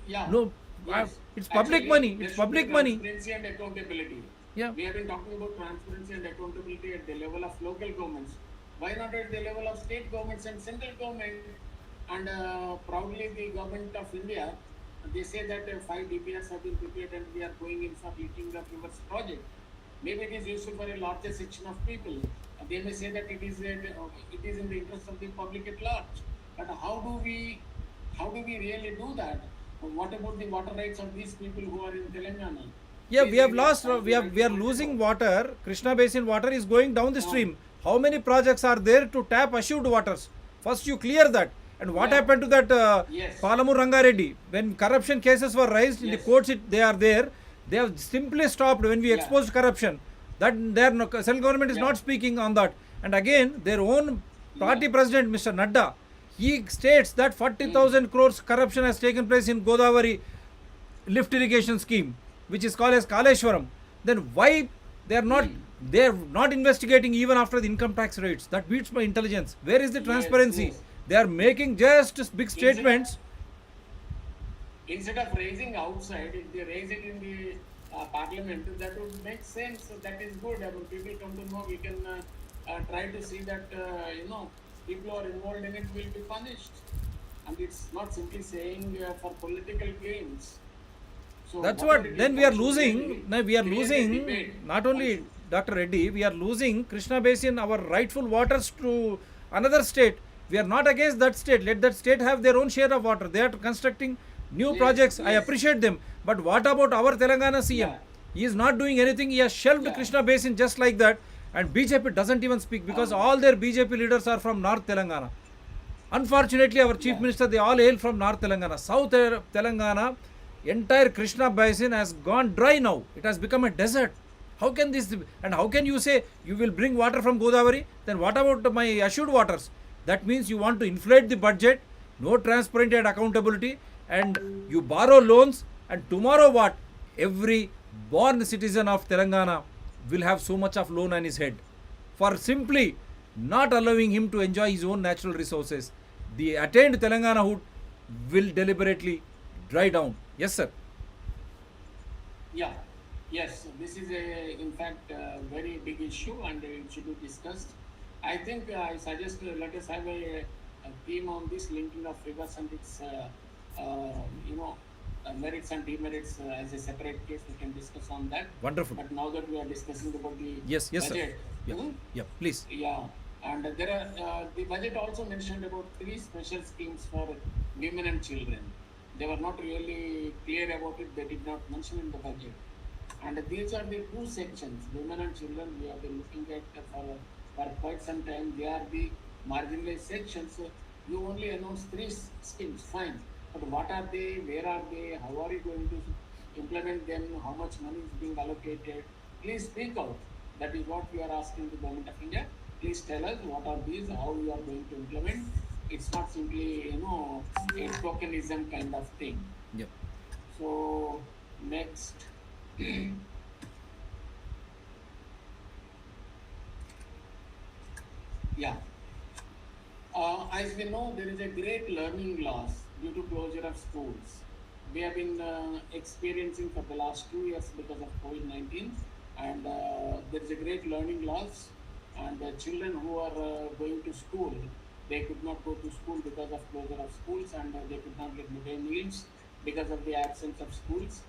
Yeah. No, Yes. it's public Actually, money. there It's should be public money. transparency and accountability. Yeah. We have been talking about transparency and accountability at the level of local governments. Why not at the level of state governments and central government? And proudly, the government of India, they say that 5 DPRs have been prepared and we are going in for leaking the rivers project. Maybe it is useful for a larger section of people. They may say that it is in the interest of the public at large. But how do we really do that? What about the water rights of these people who are in Telangana? Yeah, They we say have they are lost. trying We to have we are right losing now. water. Krishna Basin water is going down the stream. How many projects are there to tap assured waters? First, you clear that. And what Yeah. happened to that Yes. Palamur Rangareddy? When corruption cases were raised in the Yes. courts, they are there. They have simply stopped when we Yeah. exposed corruption. That their central government is Yeah. not speaking on that. And again, their own party Yeah. president, Mr. Nadda, he states that 40,000 crores corruption has taken place in Godavari lift irrigation scheme, which is called as Kaleshwaram. Then why they are not investigating even after the income tax rates? That beats my intelligence. Where is the Yes, transparency? yes. They are making just big Instead statements. instead of raising outside, if they raise it in the parliament, that would make sense. That is good. I mean, people come to know. We can try to see that people who are involved in it will be punished, and it's not simply saying for political gains. So That's whatever what. it is, Then we are that should losing. really Now we are create a losing. debate. Not One only should- Dr. Reddy, we are losing Krishna Basin, our rightful waters to another state. We are not against that state. Let that state have their own share of water. They are constructing new Yes, projects. I yes. appreciate them. But what about our Telangana CM? Yeah. He is not doing anything. He has shelved Yeah. Krishna Basin just like that. And BJP doesn't even speak because all their BJP leaders are from North Telangana. Unfortunately, our chief Yeah. minister, they all hail from North Telangana. South Telangana, entire Krishna basin has gone dry now. It has become a desert. How can this be? And how can you say you will bring water from Godavari? Then what about my assured waters? That means you want to inflate the budget, no transparency and accountability, and you borrow loans. And tomorrow, what? Every born citizen of Telangana will have so much of loan on his head for simply not allowing him to enjoy his own natural resources. The attained Telangana hood will deliberately dry down. Yes, sir. Yeah, yes, this is in fact, a very big issue and it should be discussed. I think I suggest let us have a theme on this linking of rivers and its, merits and demerits as a separate case. We can discuss on that. Wonderful. But now that we are discussing about the Yes, yes, sir. budget, Yeah, yeah, please. yeah, and there are the budget also mentioned about 3 special schemes for women and children. They were not really clear about it. They did not mention in the budget. And these are the 2 sections, women and children. We have been looking at for quite some time. They are the marginalized sections. So you only announce 3 schemes, fine. But what are they? Where are they? How are you going to implement them? How much money is being allocated? Please speak out. That is what we are asking the government of India. Please tell us what are these, how you are going to implement. It's not simply, a tokenism kind of thing. Yep. So, next. Yeah. As we know, there is a great learning loss due to closure of schools. We have been experiencing for the last 2 years because of COVID-19, and there is a great learning loss. And the children who are going to school, they could not go to school because of closure of schools, and they could not get midday meals because of the absence of schools.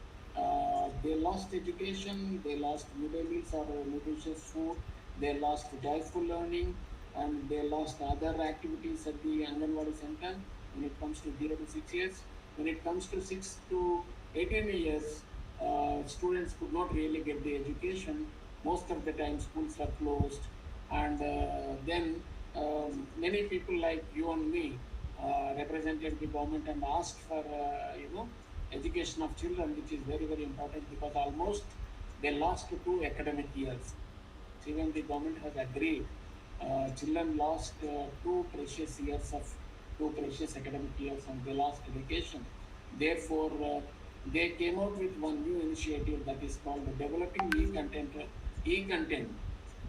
They lost education, they lost midday meals or nutritious food, they lost joyful learning, and they lost other activities at the Anganwadi center when it comes to 0 to 6 years. When it comes to 6 to 18 years, students could not really get the education. Most of the time, schools are closed, and then many people like you and me represented the government and asked for education of children, which is very, very important because almost they lost 2 academic years. Even the government has agreed. Children lost 2 precious academic years and they lost education. Therefore, they came out with one new initiative that is called Developing E-Content,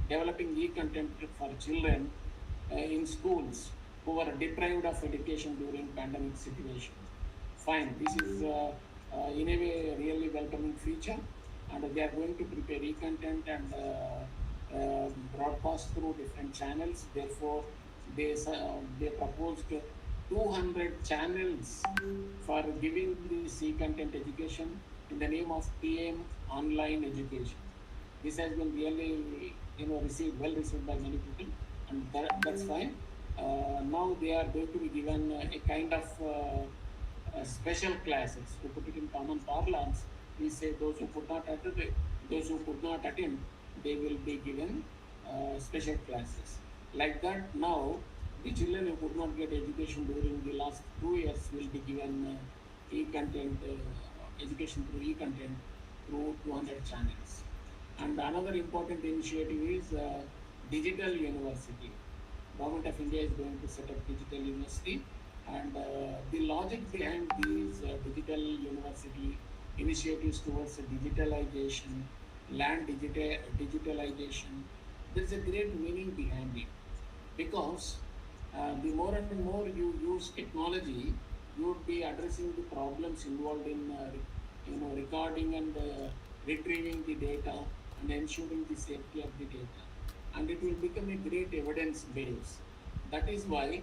developing e-content for children in schools who were deprived of education during pandemic situation. Fine, this is in a way a really welcoming feature, and they are going to prepare e-content and broadcast through different channels. Therefore, they proposed 200 channels for giving this e-content education in the name of PM online education. This has been really, well received by many people, and that's fine. Now they are going to be given a kind of special classes. To put it in common parlance, we say those who could not attend, they will be given special classes. Like that, now the children who could not get education during the last 2 years will be given e-content education through e-content through 200 channels. And another important initiative is digital university. Government of India is going to set up digital university, and the logic behind these digital university initiatives towards digitalization, digitalization, there is a great meaning behind it, because the more and more you use technology, you would be addressing the problems involved in recording and retrieving the data and ensuring the safety of the data, and it will become a great evidence base. That is why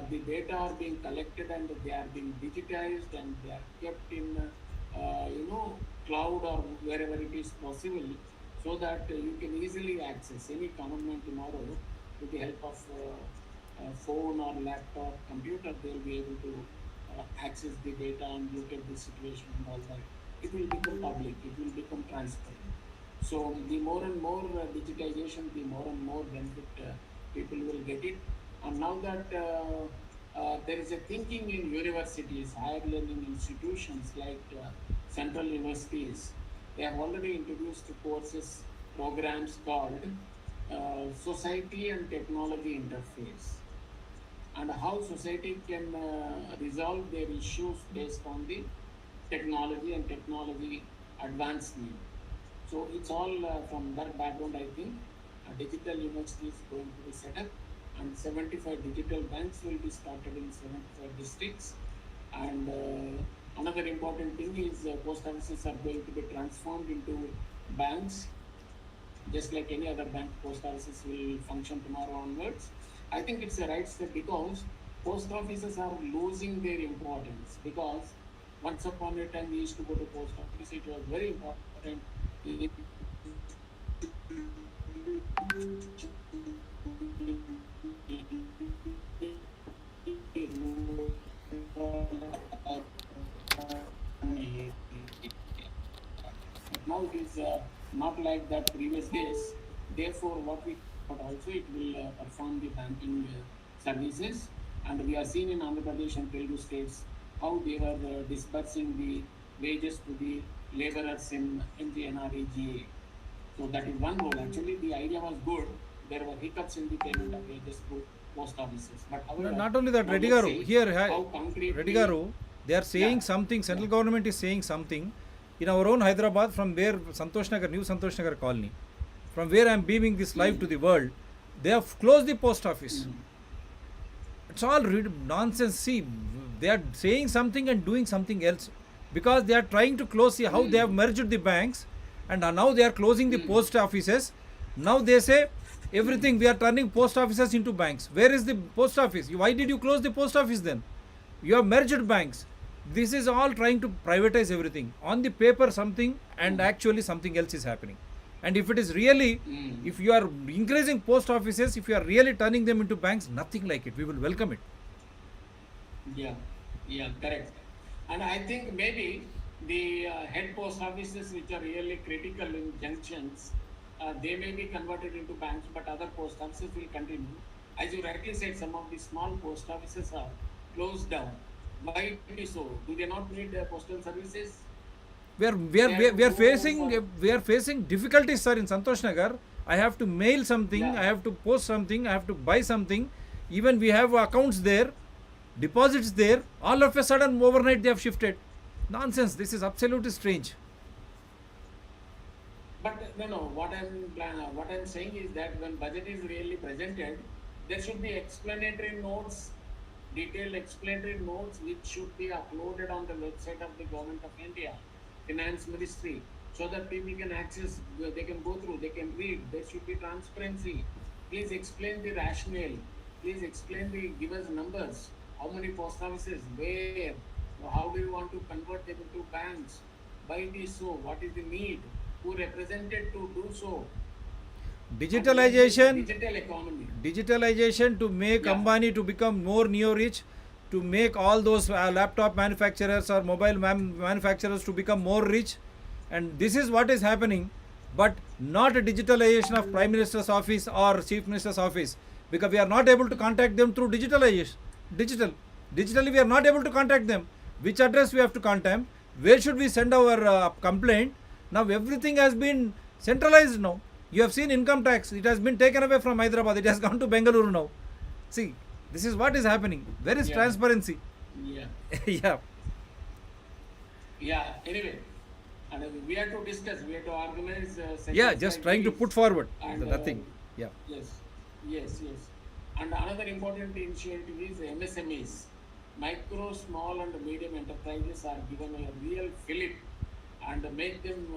the data are being collected and they are being digitized and they are kept in cloud or wherever it is possible, so that you can easily access any common man tomorrow with the help of phone or laptop, computer. They will be able to access the data and look at the situation and all that. It will become public. It will become transparent. So the more and more digitization, the more and more benefit people will get it. And now that there is a thinking in universities, higher learning institutions like central universities, they have already introduced courses, programs called Society and Technology Interface, and how society can resolve their issues based on the technology and technology advancement. So it's all from that background, I think. A digital university is going to be set up, and 75 digital banks will be started in 75 districts. And another important thing is post offices are going to be transformed into banks, just like any other bank. Post offices will function tomorrow onwards. I think it's a right step, because post offices are losing their importance, because once upon a time we used to go to post office, it was very important. Now it is not like that previous days. Therefore, what we but also it will perform the banking services, and we are seeing in Andhra Pradesh and Telugu states how they were disbursing the wages to the laborers in NGNREGA. So that is one role. Actually, the idea was good. There were hiccups in the payment of wages to post offices. But however, Not only that, now Reddy let's Garu, see here, how concretely. Reddy Garu, they are saying Yeah. something, central Yeah. government is saying something. In our own Hyderabad, from where Santosh Nagar, new Santosh Nagar colony, from where I am beaming this live to the world, they have closed the post office. It's all nonsense. See, they are saying something and doing something else, because they are trying to close. See how they have merged the banks, and now they are closing the post offices. Now they say everything, we are turning post offices into banks. Where is the post office? Why did you close the post office then? You have merged banks. This is all trying to privatize everything. On the paper something, and actually something else is happening. And if it is really, if you are increasing post offices, if you are really turning them into banks, nothing like it. We will welcome it. Yeah, yeah, correct. And I think maybe the head post offices, which are really critical in junctions, they may be converted into banks, but other post offices will continue. As you rightly said, some of the small post offices are closed down. Why it is so? Do they not need postal services? We are we are They we have are, to we are go facing for. we are facing difficulties, sir, in Santosh Nagar. I have to mail something, Yeah. I have to post something, I have to buy something. Even we have accounts there, deposits there. All of a sudden, overnight they have shifted. Nonsense. This is absolutely strange. But no, no. What I'm saying is that when budget is really presented, there should be explanatory notes, detailed explanatory notes, which should be uploaded on the website of the Government of India, Finance Ministry, so that people can access, they can go through, they can read. There should be transparency. Please explain the rationale. Please explain the give us numbers. How many post offices? Where? How do you want to convert them into banks? Why it is so? What is the need? Who represented to do so? And then this Digitalization, digital economy. digitalization to make Yeah. Ambani to become more neo-rich, to make all those laptop manufacturers or mobile manufacturers to become more rich, and this is what is happening, but not a digitalization of Prime Minister's office or Chief Minister's office, because we are not able to contact them through digitalization. Digitally we are not able to contact them. Which address we have to contact? Where should we send our complaint? Now everything has been centralized now. You have seen income tax. It has been taken away from Hyderabad. It has gone to Bengaluru now. See, this is what is happening. Where is Yeah. transparency? Yeah. Yeah. Yeah. Anyway, and we have to discuss. We have to organize. Yeah, Sessions just like trying to these. put forward. And Nothing. Yeah. yes, yes. And another important initiative is MSMEs. Micro, small, and medium enterprises are given a real fillip and make them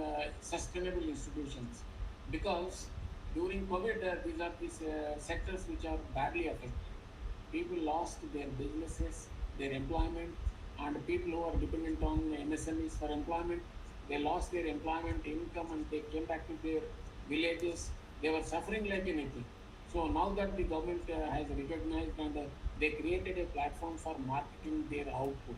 sustainable institutions. Because during COVID, these are these sectors which are badly affected. People lost their businesses, their employment, and people who are dependent on MSMEs for employment, they lost their employment income and they came back to their villages. They were suffering like anything. So now that the government has recognized and they created a platform for marketing their output.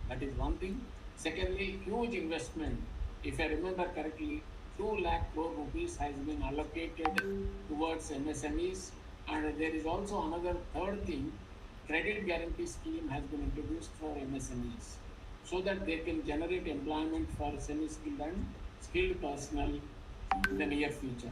That is one thing. Secondly, huge investment. If I remember correctly, 2 lakh crore rupees has been allocated towards MSMEs. And there is also another third thing, credit guarantee scheme has been introduced for MSMEs so that they can generate employment for semi-skilled and skilled personnel in the near future.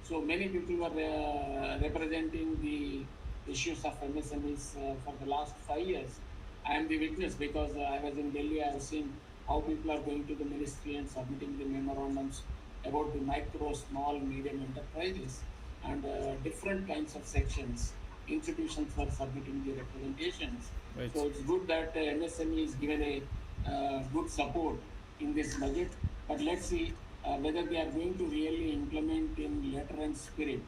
So many people were representing the issues of MSMEs for the last 5 years. I am the witness because I was in Delhi. I have seen how people are going to the ministry and submitting the memorandums about the micro, small, medium enterprises and different kinds of sections. Institutions were submitting the representations. Right. So it's good that MSME is given a good support in this budget. But let's see whether they are going to really implement in letter and spirit.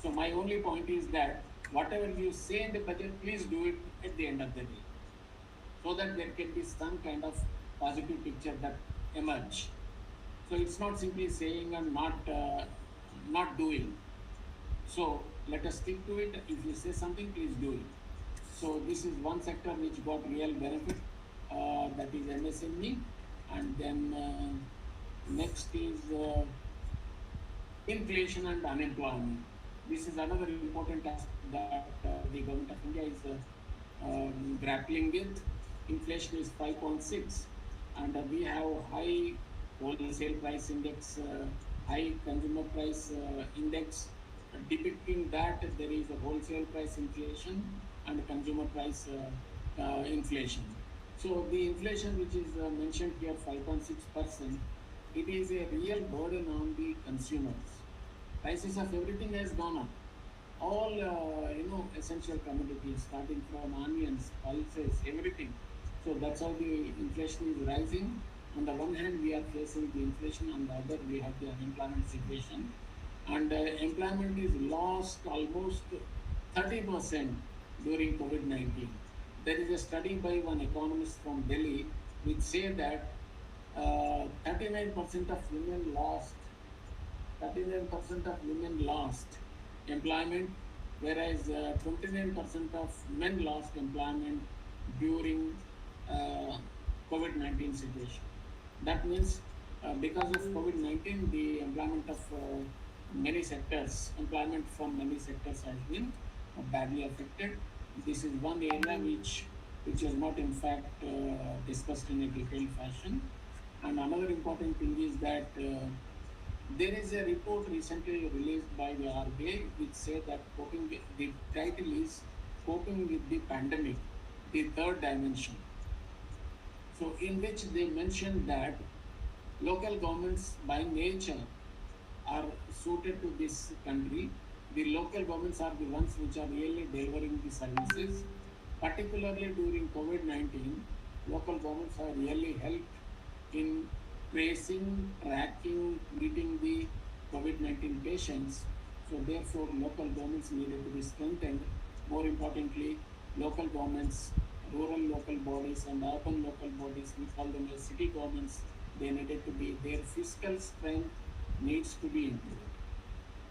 So my only point is that whatever you say in the budget, please do it at the end of the day, so that there can be some kind of positive picture that emerge. So it's not simply saying and not doing. So let us stick to it. If you say something, please do it. So this is one sector which got real benefit, that is MSME, and then next is inflation and unemployment. This is another important aspect that the government of India is grappling with. Inflation is 5.6, and we have high wholesale price index, high consumer price index, depicting that there is a wholesale price inflation and consumer price inflation. So the inflation which is mentioned here, 5.6%, it is a real burden on the consumers. Prices of everything has gone up. All essential commodities, starting from onions, pulses, everything. So that's how the inflation is rising. On the one hand, we are facing the inflation. On the other, we have the unemployment situation. And employment is lost almost 30% during COVID-19. There is a study by one economist from Delhi which say that 39% of women lost 39% of women lost employment, whereas 29% of men lost employment during COVID-19 situation. That means because of COVID-19, the employment of employment from many sectors has been badly affected. This is one area which is not in fact discussed in a detailed fashion. And another important thing is that there is a report recently released by the RBI which said that the title is Coping with the Pandemic, the Third Dimension. So, in which they mentioned that local governments by nature are suited to this country. The local governments are the ones which are really delivering the services. Particularly during COVID 19, local governments have really helped in tracing, tracking, treating the COVID 19 patients. So, therefore, local governments needed to be strengthened. More importantly, local governments, rural local bodies, and urban local bodies, we call them as city governments, they needed to be, their fiscal strength needs to be improved.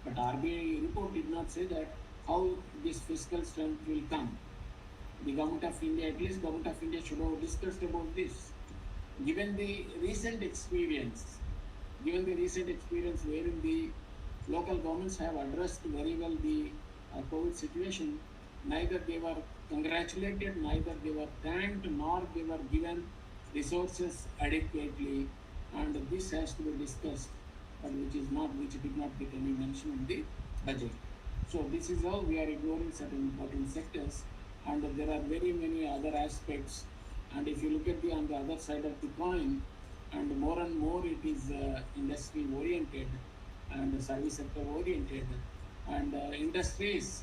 But RBI report did not say that how this fiscal strength will come. The government of India, at least government of India should have discussed about this. Given the recent experience, given the recent experience wherein the local governments have addressed very well the COVID situation, neither they were congratulated, neither they were thanked, nor they were given resources adequately, and this has to be discussed, but which did not get any mention in the budget. So this is how we are ignoring certain important sectors, and there are very many other aspects. And if you look at the on the other side of the coin, and more it is industry oriented and service sector oriented, and industries,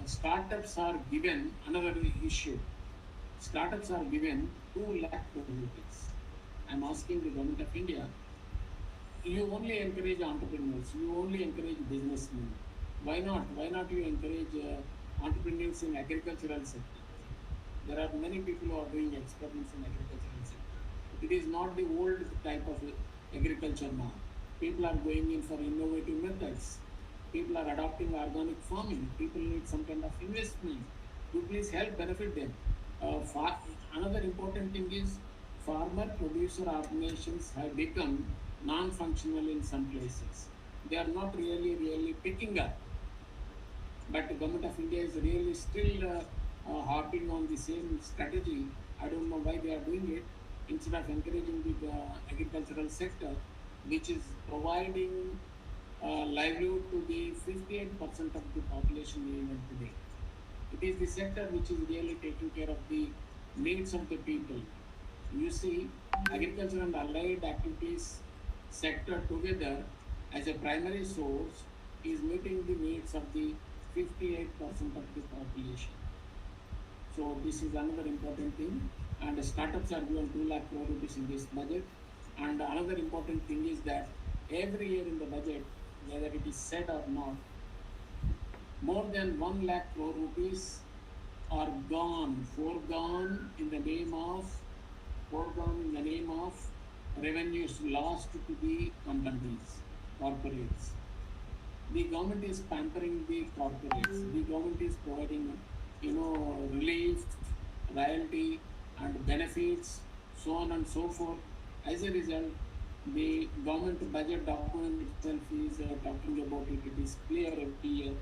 startups are given another issue. Startups are given 2 lakh crore rupees. I'm asking the government of India, you only encourage entrepreneurs, you only encourage businessmen. Why not? Why not you encourage entrepreneurs in agricultural sector? There are many people who are doing experiments in agricultural sector. It is not the old type of agriculture now. People are going in for innovative methods. People are adopting organic farming. People need some kind of investment. You please help benefit them. Far, another important thing is farmer producer organizations have become non-functional in some places. They are not really picking up, but the government of India is really still harping on the same strategy. I don't know why they are doing it. Instead of encouraging the agricultural sector, which is providing livelihood to the 58% of the population even today. It is the sector which is really taking care of the needs of the people. You see, agriculture and allied activities sector together as a primary source is meeting the needs of the 58% of the population. So this is another important thing. And startups are given 2 lakh crore rupees in this budget. And another important thing is that every year in the budget, whether it is said or not, more than 1 lakh crore rupees are gone, foregone in the name of revenues lost to the companies, corporates. The government is pampering the corporates. The government is providing, relief, royalty, and benefits, so on and so forth. As a result, the government budget document itself is talking about it. It is clear every year.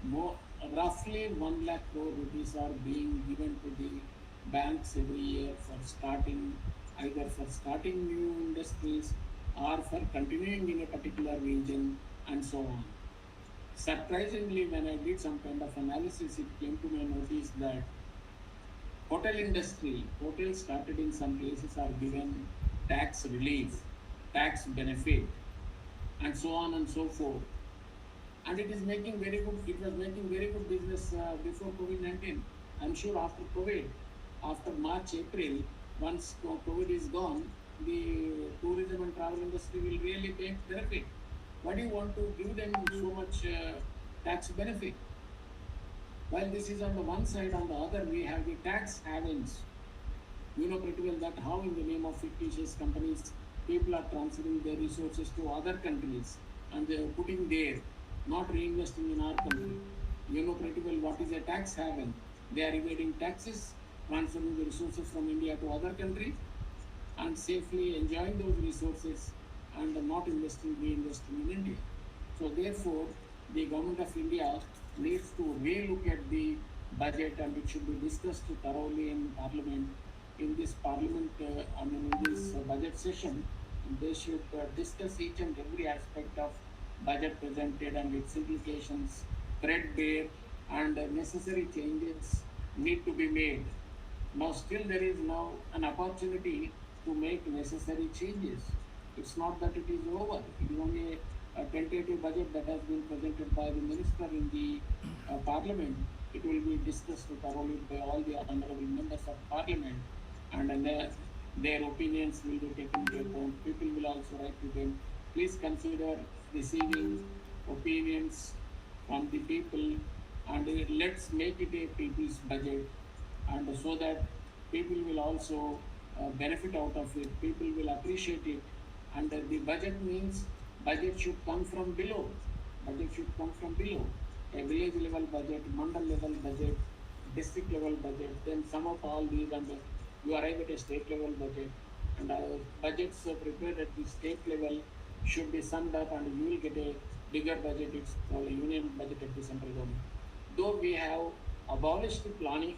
More, roughly 1 lakh crore rupees are being given to the banks every year for starting, either for starting new industries or for continuing in a particular region, and so on. Surprisingly, when I did some kind of analysis, it came to my notice that hotel industry, hotels started in some places are given tax relief, tax benefit, and so on and so forth. And it is making very good. It was making very good business before COVID-19. I'm sure after COVID, after March, April, once COVID is gone, the tourism and travel industry will really benefit. Why do you want to give them so much tax benefit? While this is on the one side, on the other, we have the tax havens. You know pretty well that how, in the name of fictitious companies, people are transferring their resources to other countries and they are putting there, not reinvesting in our country. You know pretty well what is a tax haven. They are evading taxes, transferring the resources from India to other country, and safely enjoying those resources and not reinvesting in India. So therefore, the government of India needs to relook at the budget, and it should be discussed thoroughly in Parliament. In this Parliament, in this budget session, they should discuss each and every aspect of budget presented and its implications, threadbare, and necessary changes need to be made. Now still there is now an opportunity to make necessary changes. It's not that it is over. It is only a tentative budget that has been presented by the minister in the parliament. It will be discussed thoroughly by all the honorable members of parliament, and their opinions will be taken into account. People will also write to them. Please consider receiving opinions from the people, and let's make it a people's budget, and so that people will also benefit out of it, people will appreciate it. And the budget means budget should come from below. Budget should come from below. A village level budget, mandal level budget, district level budget, then sum up all these, and you arrive at a state level budget. And budgets prepared at the state level should be summed up, and you will get a bigger budget. It's called a union budget at the central government. Though we have abolished the planning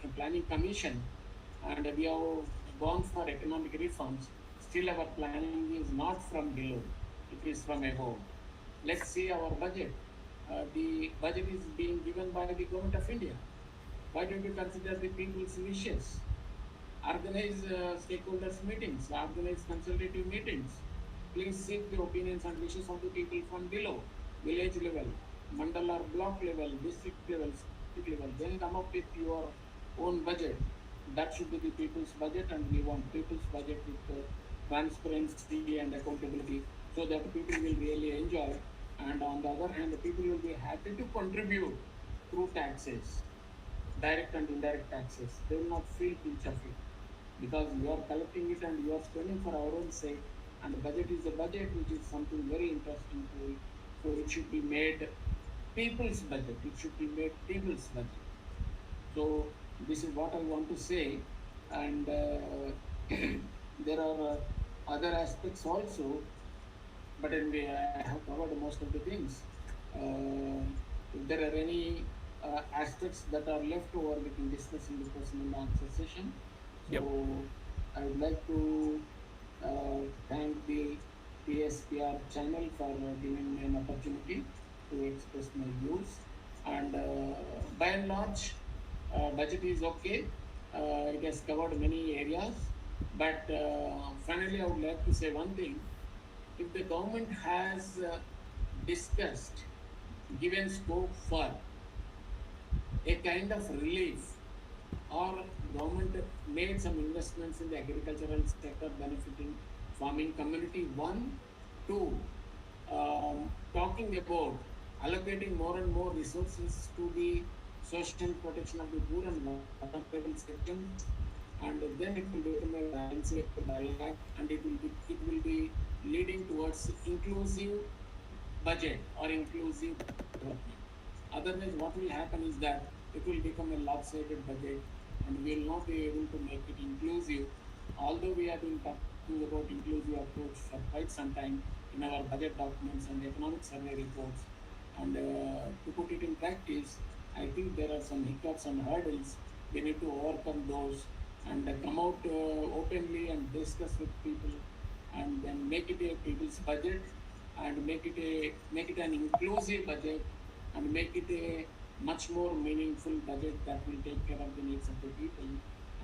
commission, and we have gone for economic reforms, still our planning is not from below, it is from above. Let's see our budget. The budget is being given by the government of India. Why don't you consider the people's wishes? Organize stakeholders meetings, organize consultative meetings. Please seek the opinions and wishes of the people from below, village level, mandal or block level, district level, state level. Then come up with your own budget. That should be the people's budget, and we want people's budget with transparency and accountability, so that people will really enjoy. And on the other hand, the people will be happy to contribute through taxes, direct and indirect taxes. They will not feel pinch of it, because you are collecting it and you are spending for our own sake. And the budget is a budget, which is something very interesting to it. So it should be made people's budget. It should be made people's budget. So this is what I want to say. And there are other aspects also, but anyway, I have covered most of the things. If there are any aspects that are left over, we can discuss in the question and answer session. So Yep. I would like to thank the PSPR channel for giving me an opportunity to express my views. And by and large, budget is okay. It has covered many areas. But finally, I would like to say one thing. If the government has discussed, given scope for a kind of relief, or government made some investments in the agricultural sector benefiting farming community, one, two, talking about allocating more and more resources to the social protection of the poor and vulnerable section, and then it will become a balancing dialogue, and it will be leading towards inclusive budget or inclusive development. Otherwise, what will happen is that it will become a lopsided budget, and we will not be able to make it inclusive. Although we have been talking about inclusive approach for quite some time in our budget documents and economic survey reports, and to put it in practice, I think there are some hiccups and hurdles. We need to overcome those, and come out openly and discuss with people, and then make it a people's budget, and make it an inclusive budget, and make it a much more meaningful budget that will take care of the needs of the people,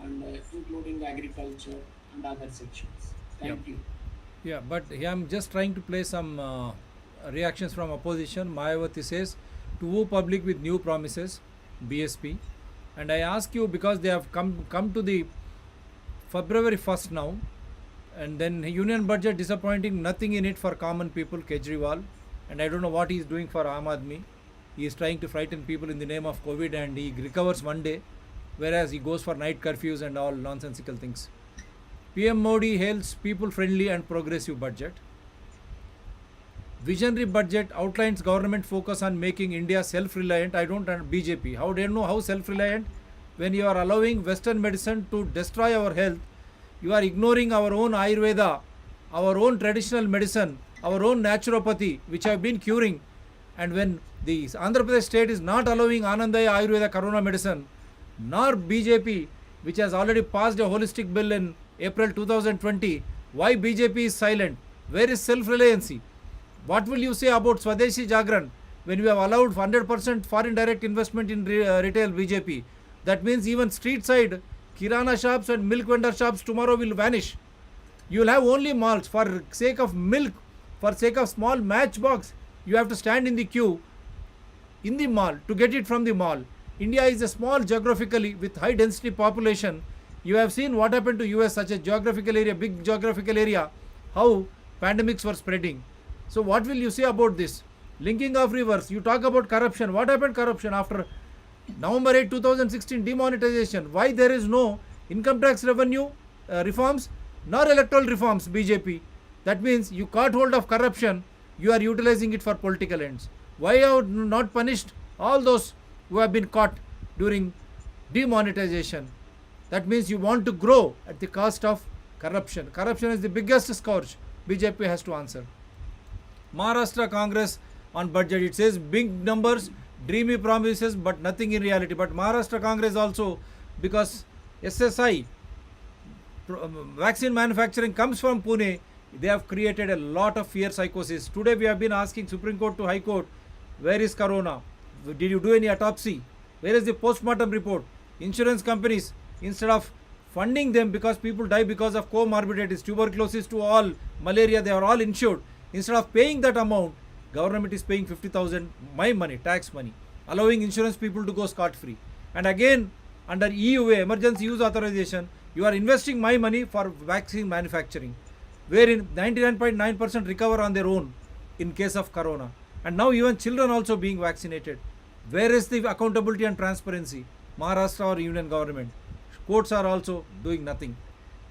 and including agriculture and other sections. Thank you. Yeah, but here I'm just trying to play some reactions from opposition. Mayawati says, to woo public with new promises, BSP. And I ask you, because they have come to the February 1st now, and then union budget disappointing, nothing in it for common people, Kejriwal. And I don't know what he is doing for Aam Aadmi. He is trying to frighten people in the name of COVID, and he recovers one day, whereas he goes for night curfews and all nonsensical things. PM Modi hails people-friendly and progressive budget. Visionary budget outlines government focus on making India self-reliant. I don't understand BJP. How do you know how self-reliant? When you are allowing Western medicine to destroy our health, you are ignoring our own Ayurveda, our own traditional medicine, our own naturopathy, which have been curing. And when the Andhra Pradesh state is not allowing Anandaya Ayurveda Corona medicine, nor BJP, which has already passed a holistic bill in April 2020, why BJP is silent? Where is self-reliancy? What will you say about Swadeshi Jagran when you have allowed 100% foreign direct investment in retail BJP? That means even street side Kirana shops and milk vendor shops tomorrow will vanish. You will have only malls. For sake of milk, for sake of small matchbox, you have to stand in the queue in the mall to get it from the mall. India is a small geographically with high density population. You have seen what happened to US, such a geographical area, big geographical area, how pandemics were spreading. So what will you say about this? Linking of rivers, you talk about corruption. What happened corruption after November 8, 2016 demonetization? Why there is no income tax revenue reforms nor electoral reforms, BJP? That means you caught hold of corruption, you are utilizing it for political ends. Why have you not punished all those who have been caught during demonetization? That means you want to grow at the cost of corruption. Corruption is the biggest scourge BJP has to answer. Maharashtra Congress on budget, it says big numbers, dreamy promises, but nothing in reality. But Maharashtra Congress also, because SSI, vaccine manufacturing comes from Pune, they have created a lot of fear psychosis. Today we have been asking Supreme Court to High Court, where is Corona? Did you do any autopsy? Where is the post-mortem report? Insurance companies, instead of funding them because people die because of comorbidities, tuberculosis to all, malaria, they are all insured. Instead of paying that amount, government is paying 50,000, my money, tax money, allowing insurance people to go scot-free. And again, under EUA, Emergency Use Authorization, you are investing my money for vaccine manufacturing, wherein 99.9% recover on their own in case of Corona. And now even children also being vaccinated. Where is the accountability and transparency? Maharashtra or Union government? Courts are also doing nothing.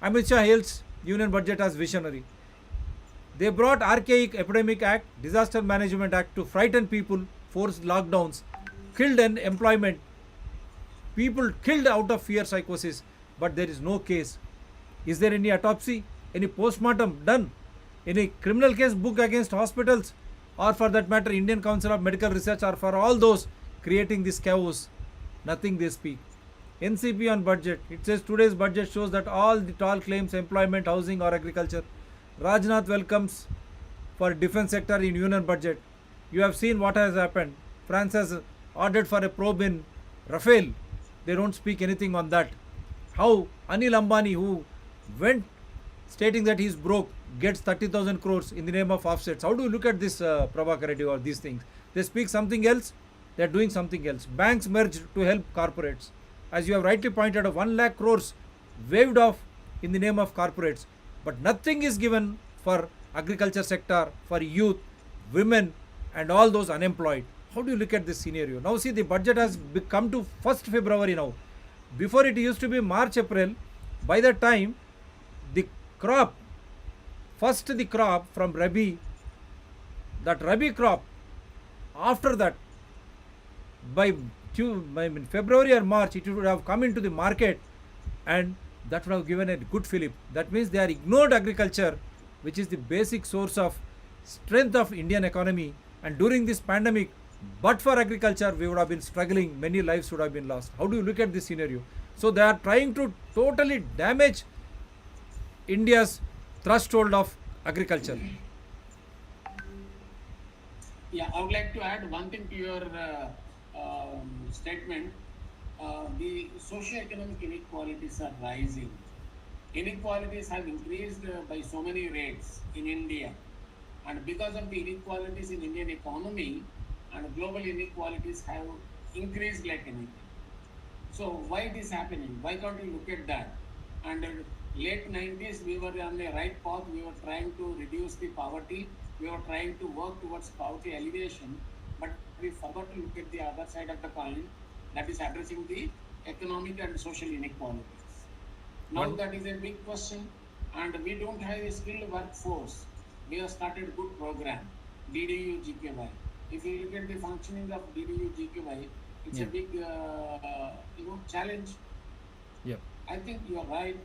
Amit Shah hails Union budget as visionary. They brought archaic Epidemic Act, Disaster Management Act to frighten people, forced lockdowns, killed employment. People killed out of fear psychosis, but there is no case. Is there any autopsy? Any post-mortem done? Any criminal case book against hospitals? Or for that matter, Indian Council of Medical Research, or for all those creating this chaos? Nothing they speak. NCP on budget. It says today's budget shows that all the tall claims, employment, housing or agriculture. Rajnath welcomes for defense sector in union budget. You have seen what has happened. France has ordered for a probe in Rafale. They don't speak anything on that. How Anil Ambani, who went stating that he is broke, gets 30,000 crores in the name of offsets. How do you look at this, Prabhakar Reddy, or these things? They speak something else, they are doing something else. Banks merged to help corporates. As you have rightly pointed out, 1 lakh crores waved off in the name of corporates. But nothing is given for agriculture sector, for youth, women and all those unemployed. How do you look at this scenario? Now see, the budget has come to 1st February now. Before it used to be March, April. By that time, the crop, first the crop from Rabi, that Rabi crop, after that, by February or March, it would have come into the market and that would have given a good fillip. That means they are ignored agriculture, which is the basic source of strength of Indian economy. And during this pandemic, but for agriculture, we would have been struggling. Many lives would have been lost. How do you look at this scenario? So they are trying to totally damage India's threshold of agriculture. Yeah, I would like to add one thing to your statement. The socio-economic inequalities are rising. Inequalities have increased by so many rates in India. And because of the inequalities in Indian economy, and global inequalities have increased like anything. So why it is happening? Why can't we look at that? And late 90s, we were on the right path. We were trying to reduce the poverty. We were trying to work towards poverty alleviation. But we forgot to look at the other side of the coin, that is addressing the economic and social inequalities. Now that is a big question, and we don't have a skilled workforce. We have started a good program, DDU GKY. If you look at the functioning of DDU GKY, it's a big challenge. Yeah. I think you are right.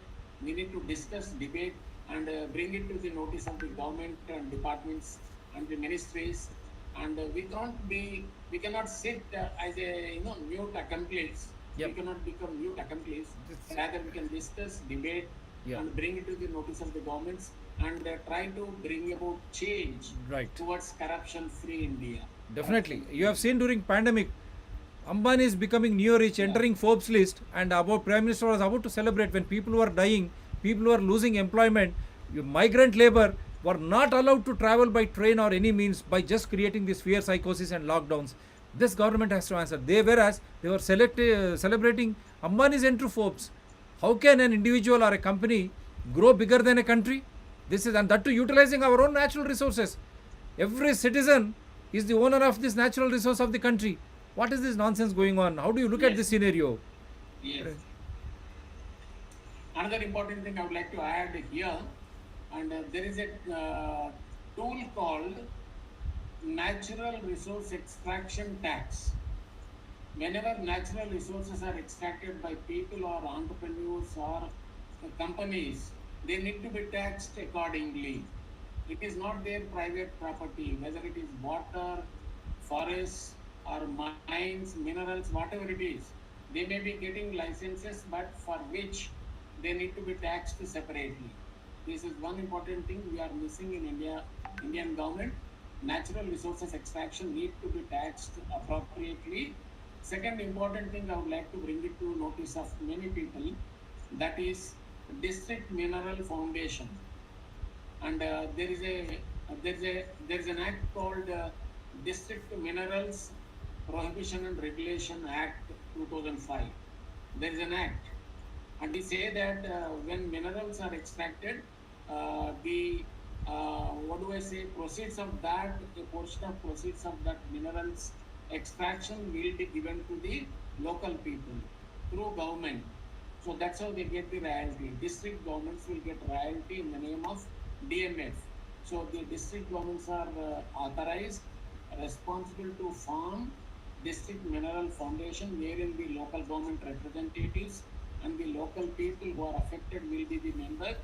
We need to discuss, debate, and bring it to the notice of the government and departments and the ministries. And we cannot sit as a mute accomplice. Yep. We cannot become mute accomplice. Rather, we can discuss, debate, and bring it to the notice of the governments and try to bring about change Right. towards corruption-free India. Definitely. You have seen during pandemic, Ambani is becoming neo-rich, entering Forbes list, and about Prime Minister was about to celebrate when people were dying, people were losing employment. Migrant labor were not allowed to travel by train or any means by just creating this fear psychosis and lockdowns. This government has to answer. Whereas they were celebrating Ambani's entry Forbes. How can an individual or a company grow bigger than a country? This is, and that too utilizing our own natural resources. Every citizen is the owner of this natural resource of the country. What is this nonsense going on? How do you look at this scenario? Yes. Another important thing I would like to add here, and there is a tool called natural resource extraction tax. Whenever natural resources are extracted by people or entrepreneurs or companies, they need to be taxed accordingly. It is not their private property, whether it is water, forests, or mines, minerals, whatever it is. They may be getting licenses, but for which they need to be taxed separately. This is one important thing we are missing in India, Indian government. Natural resources extraction need to be taxed appropriately. Second important thing I would like to bring it to notice of many people, that is District Mineral Foundation. And there is an act called District Minerals Prohibition and Regulation Act 2005. There is an act, and we say that when minerals are extracted, the proceeds of that, a portion of proceeds of that minerals extraction will be given to the local people through government. So that's how they get the royalty. District governments will get royalty in the name of DMF. So the district governments are authorized, responsible to form District Mineral Foundation, wherein the local government representatives and the local people who are affected will be the members.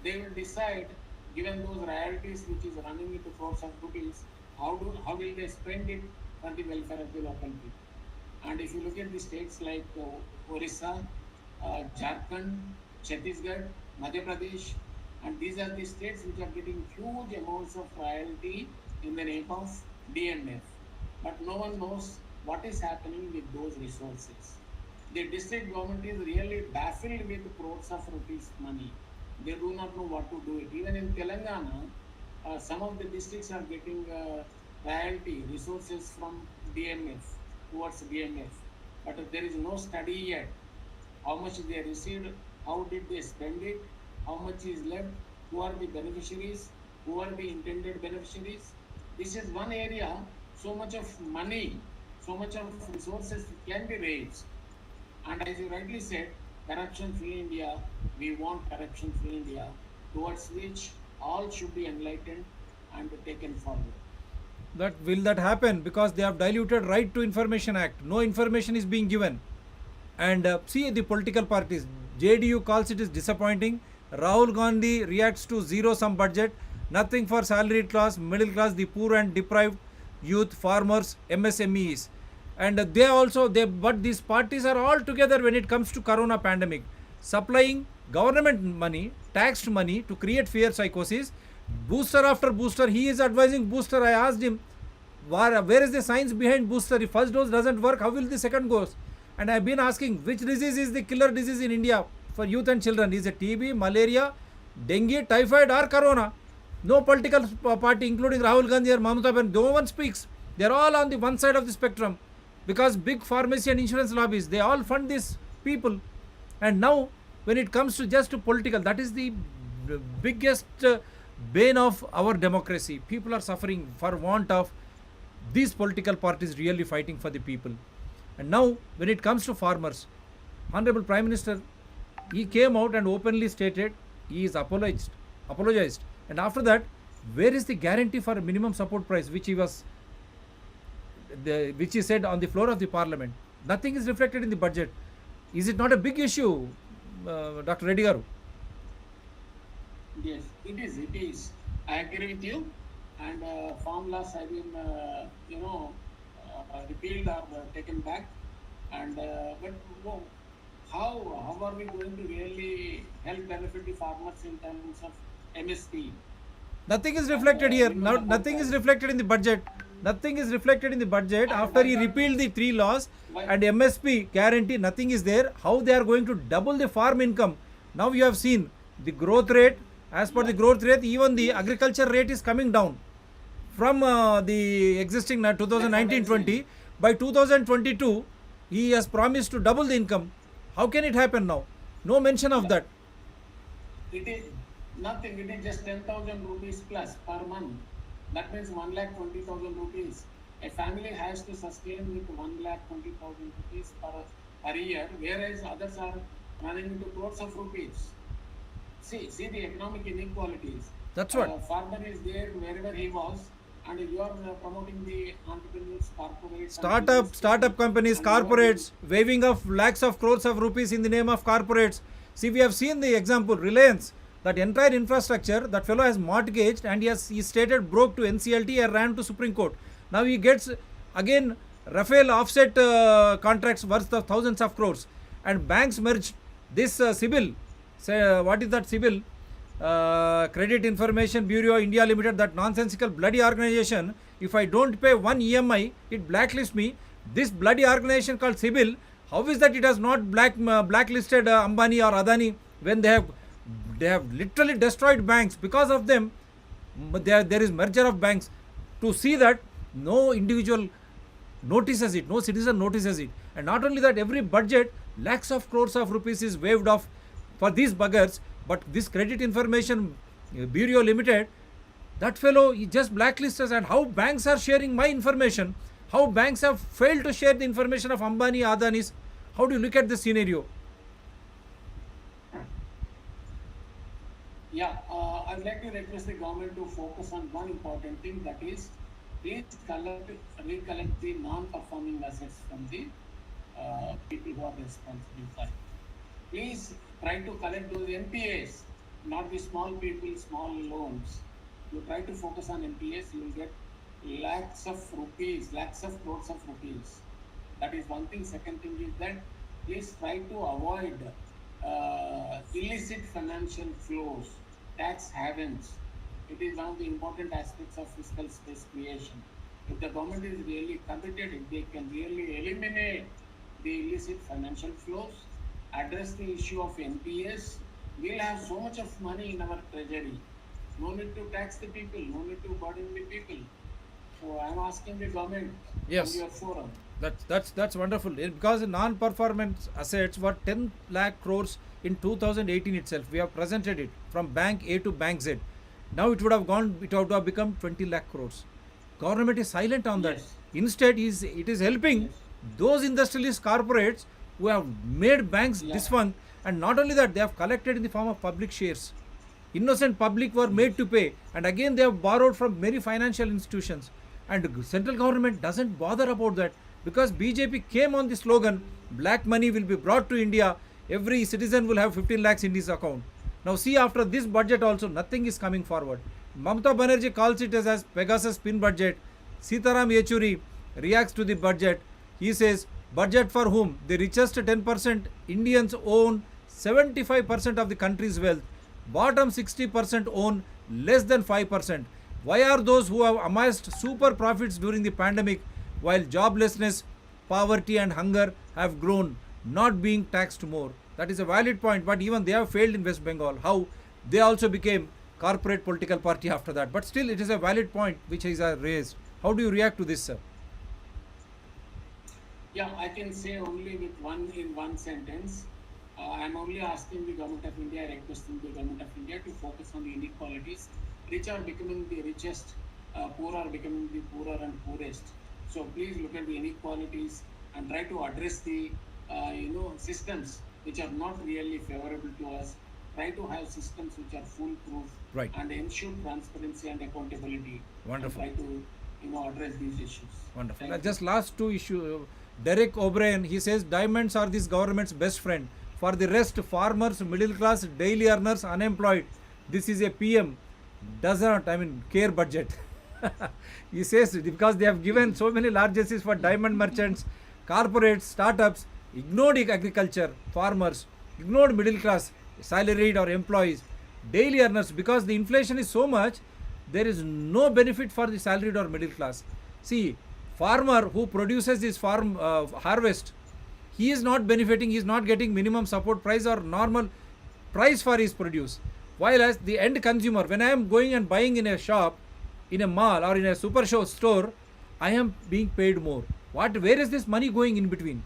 They will decide, given those royalties which is running into crores of rupees, how will they spend it for the welfare of the local people. And if you look at the states like Orissa, Jharkhand, Chhattisgarh, Madhya Pradesh, and these are the states which are getting huge amounts of royalty in the name of DMF. But no one knows what is happening with those resources. The district government is really baffled with crores of rupees money. They do not know what to do it. Even in Telangana, some of the districts are getting royalty resources from DMF, towards DMF. But there is no study yet. How much they received, how did they spend it, how much is left, who are the beneficiaries, who are the intended beneficiaries. This is one area, so much of money, so much of resources can be raised. And as you rightly said, corruption-free India, we want corruption-free India, towards which all should be enlightened and taken forward. Will that happen? Because they have diluted Right to Information Act. No information is being given. And see the political parties. JDU calls it is disappointing. Rahul Gandhi reacts to zero-sum budget. Nothing for salaried class, middle class, the poor and deprived, youth, farmers, MSMEs. And but these parties are all together when it comes to corona pandemic, supplying government money, taxed money to create fear psychosis. Booster after booster, he is advising booster. I asked him, where is the science behind booster? If first dose doesn't work, how will the second dose? And I've been asking, which disease is the killer disease in India for youth and children? Is it TB, malaria, dengue, typhoid, or corona? No political party, including Rahul Gandhi or Mamata Ban, no one speaks. They're all on the one side of the spectrum, because big pharmacy and insurance lobbies, they all fund these people. And now, when it comes to just political, that is the biggest bane of our democracy. People are suffering for want of these political parties really fighting for the people. And now, when it comes to farmers, Honorable Prime Minister, he came out and openly stated he is apologized. And after that, where is the guarantee for a minimum support price, which he said on the floor of the parliament? Nothing is reflected in the budget. Is it not a big issue, Dr. Reddy Garu? Yes, it is. I agree with you. And formulas have been, repealed or taken back. And but how are we going to really help benefit the farmers in terms of MSP? Nothing is reflected here. Now, nothing is reflected in the budget. Nothing is reflected in the budget. After he repealed the 3 laws Why? and MSP guarantee, nothing is there. How they are going to double the farm income? Now you have seen the growth rate. As per the growth rate, even the agriculture rate is coming down from the existing 2019-20. By 2022, he has promised to double the income. How can it happen now? No mention of that. It is nothing, it is just 10,000 rupees plus per month. That means 1,20,000 rupees. A family has to sustain with 1,20,000 rupees per year, whereas others are running into crores of rupees. See the economic inequalities. That's what. Farmer is there wherever he was, and you are promoting the entrepreneurs, corporates, Startup companies, corporates, waiving of lakhs of crores of rupees in the name of corporates. See, we have seen the example, Reliance, that entire infrastructure, that fellow has mortgaged and he stated broke to NCLT and ran to Supreme Court. Now he gets again Rafale offset contracts worth of thousands of crores, and banks merged this CIBIL. What is that CIBIL? Credit Information Bureau India Limited, that nonsensical bloody organization. If I don't pay one EMI, it blacklists me. This bloody organization called CIBIL, how is that it has not blacklisted Ambani or Adani when they have literally destroyed banks? Because of them, there is merger of banks. To see that no individual notices it, no citizen notices it. And not only that, every budget, lakhs of crores of rupees is waived off for these buggers. But this Credit Information Bureau Limited, that fellow, he just blacklists us. And how banks are sharing my information, how banks have failed to share the information of Ambani, Adanis. How do you look at this scenario? Yeah, I'd like to request the government to focus on one important thing, that is, please recollect the non-performing assets from the people who are responsible for it. Please try to collect those NPAs, not the small people, small loans. You try to focus on NPAs, you will get lakhs of rupees, lakhs of crores of rupees. That is one thing. Second thing is that please try to avoid illicit financial flows, tax havens. It is one of the important aspects of fiscal space creation. If the government is really committed, if they can really eliminate the illicit financial flows, address the issue of NPS, we'll have so much of money in our treasury. No need to tax the people, no need to burden the people. So I'm asking the government Yes. on your forum. That's wonderful. Because non-performance assets were 10 lakh crores in 2018 itself. We have presented it from bank A to bank Z. Now it would have become 20 lakh crores. Government is silent on that. Yes. Instead, it is helping Yes. those industrialist corporates who have made banks Yeah. defunct, and not only that, they have collected in the form of public shares. Innocent public were made to pay, and again they have borrowed from many financial institutions. And central government doesn't bother about that, because BJP came on the slogan, black money will be brought to India, every citizen will have 15 lakhs in his account. Now see, after this budget also, nothing is coming forward. Mamata Banerjee calls it as Pegasus spin budget. Sitaram Yechuri reacts to the budget. He says, budget for whom? The richest 10% Indians own 75% of the country's wealth. Bottom 60% own less than 5%. Why are those who have amassed super profits during the pandemic, while joblessness, poverty and hunger have grown, not being taxed more? That is a valid point, but even they have failed in West Bengal. How they also became corporate political party after that. But still, it is a valid point which is raised. How do you react to this, sir? Yeah, I can say only with one sentence. I'm only asking the government of India, requesting the government of India to focus on the inequalities. Rich are becoming the richest, poor are becoming the poorer and poorest. So please look at the inequalities and try to address the systems which are not really favorable to us. Try to have systems which are foolproof, Right. and ensure transparency and accountability. Wonderful. And try to address these issues. Wonderful. Thank Just last two issues. Derek O'Brien, he says diamonds are this government's best friend. For the rest, farmers, middle class, daily earners, unemployed. This is a PM does not, care budget. He says because they have given so many largesses for diamond merchants, corporates, startups, ignored agriculture, farmers, ignored middle class, salaried or employees, daily earners, because the inflation is so much, there is no benefit for the salaried or middle class. See, farmer who produces this farm harvest, he is not benefiting, he is not getting minimum support price or normal price for his produce. While as the end consumer, when I am going and buying in a shop, in a mall or in a super show store, I am being paid more. Where is this money going in between?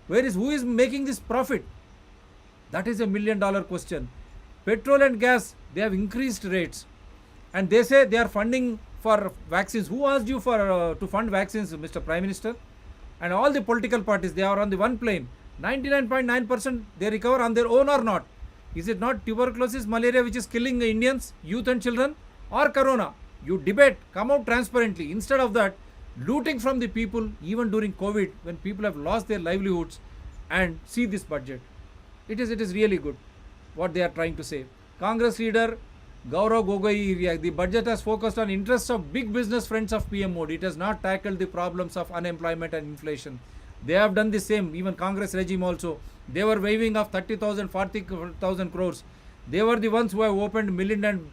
Who is making this profit? That is $1 million question. Petrol and gas, they have increased rates, and they say they are funding for vaccines. Who asked you for to fund vaccines, Mr. Prime Minister? And all the political parties, they are on the one plane. 99.9% they recover on their own or not. Is it not tuberculosis, malaria which is killing Indians, youth and children, or corona? You debate, come out transparently. Instead of that, looting from the people, even during COVID, when people have lost their livelihoods, and see this budget. It is really good what they are trying to say. Congress leader Gaurav Gogoi, the budget has focused on interests of big business friends of PM Modi. It has not tackled the problems of unemployment and inflation. They have done the same, even Congress regime also. They were waving off 30,000, 40,000 crores. They were the ones who have opened Melinda and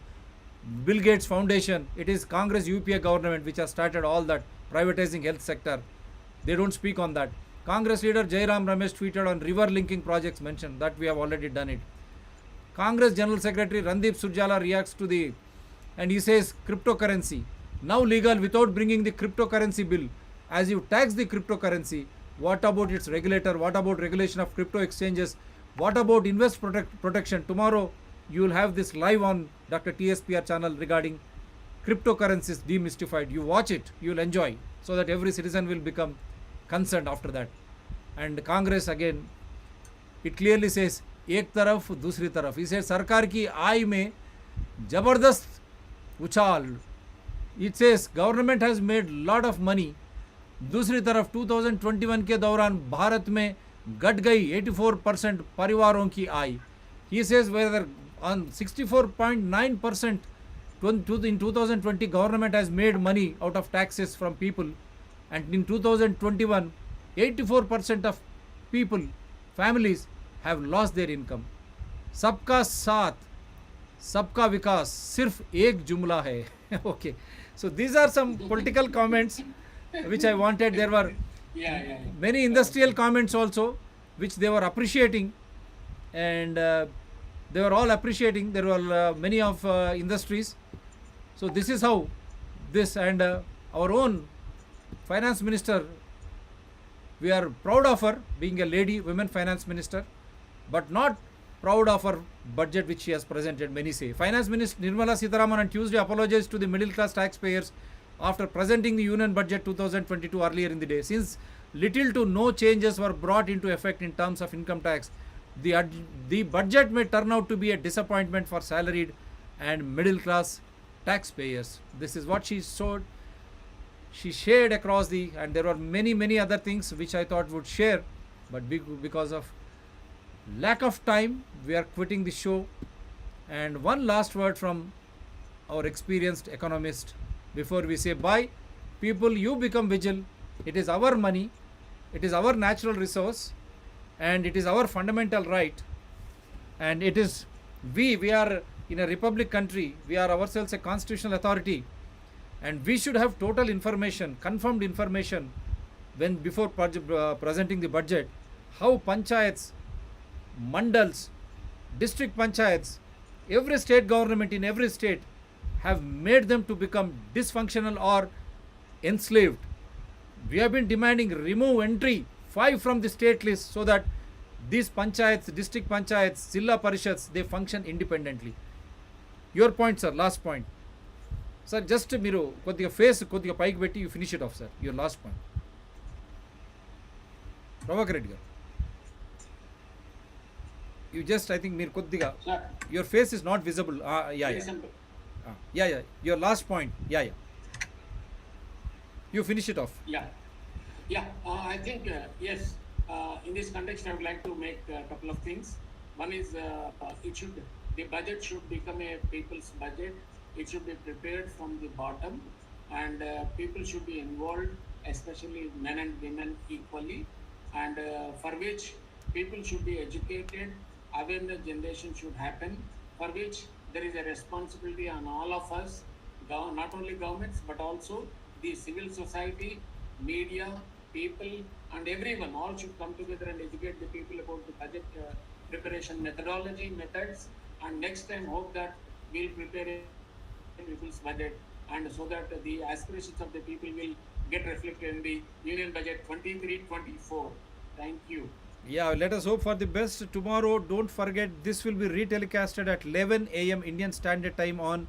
Bill Gates Foundation. It is Congress UPA government which has started all that, privatizing health sector. They don't speak on that. Congress leader Jairam Ramesh tweeted on river linking projects mentioned that we have already done it. Congress General Secretary Randeep Surjala reacts to and he says cryptocurrency now legal without bringing the cryptocurrency bill. As you tax the cryptocurrency, what about its regulator? What about regulation of crypto exchanges? What about protection? Tomorrow you will have this live on Dr. TSPR channel regarding cryptocurrencies demystified. You watch it, you will enjoy, so that every citizen will become concerned after that. And Congress again, it clearly says एक तरफ दूसरी तरफ. इसे सरकार की आय में जबरदस्त उछाल. It says government has made lot of money. दूसरी तरफ 2021 के दौरान भारत में घट गई 84% परिवारों की आय. He says whether on 64.9% in 2020 government has made money out of taxes from people, and in 2021 84% of people, families have lost their income. सबका साथ, सबका विकास सिर्फ एक जुमला है. Okay, so these are some political comments which I wanted. There were many industrial comments also which they were appreciating, and they were all appreciating. There were many of industries. So this is how this, and our own finance minister, we are proud of her being a lady, women finance minister, but not proud of her budget which she has presented, many say. Finance Minister Nirmala Sitharaman on Tuesday apologized to the middle class taxpayers after presenting the Union Budget 2022 earlier in the day. Since little to no changes were brought into effect in terms of income tax, the budget may turn out to be a disappointment for salaried and middle class taxpayers. This is what she showed. She shared across and there were many other things which I thought would share, but because of lack of time, we are quitting the show. And one last word from our experienced economist before we say bye. People, you become vigilant. It is our money, it is our natural resource, and it is our fundamental right. And it is we are in a republic country, we are ourselves a constitutional authority, and we should have total information, confirmed information when before presenting the budget, how panchayats, mandals, district panchayats, every state government in every state have made them to become dysfunctional or enslaved. We have been demanding remove entry 5 from the state list so that these panchayats, district panchayats, Zilla Parishads, they function independently. Your point, sir, last point. Sir, just మీరు కొద్దిగా face కొద్దిగా పైకి పెట్టి you finish it off, sir. Your last point. Prabhakar Reddy garu. You just, I think, మీరు కొద్దిగా, your face is not visible. Yeah. Your last point. Yeah. You finish it off. I think, yes, in this context, I would like to make a couple of things. One is, the budget should become a people's budget. It should be prepared from the bottom, and people should be involved, especially men and women equally, and for which people should be educated, awareness generation should happen, for which there is a responsibility on all of us, not only governments, but also the civil society, media, people, and everyone all should come together and educate the people about the budget preparation methodology, methods, and next time hope that we'll prepare a people's budget, and so that the aspirations of the people will get reflected in the Union Budget 23-24. Thank you. Yeah, let us hope for the best. Tomorrow, don't forget, this will be retelecasted at 11 a.m. Indian Standard Time on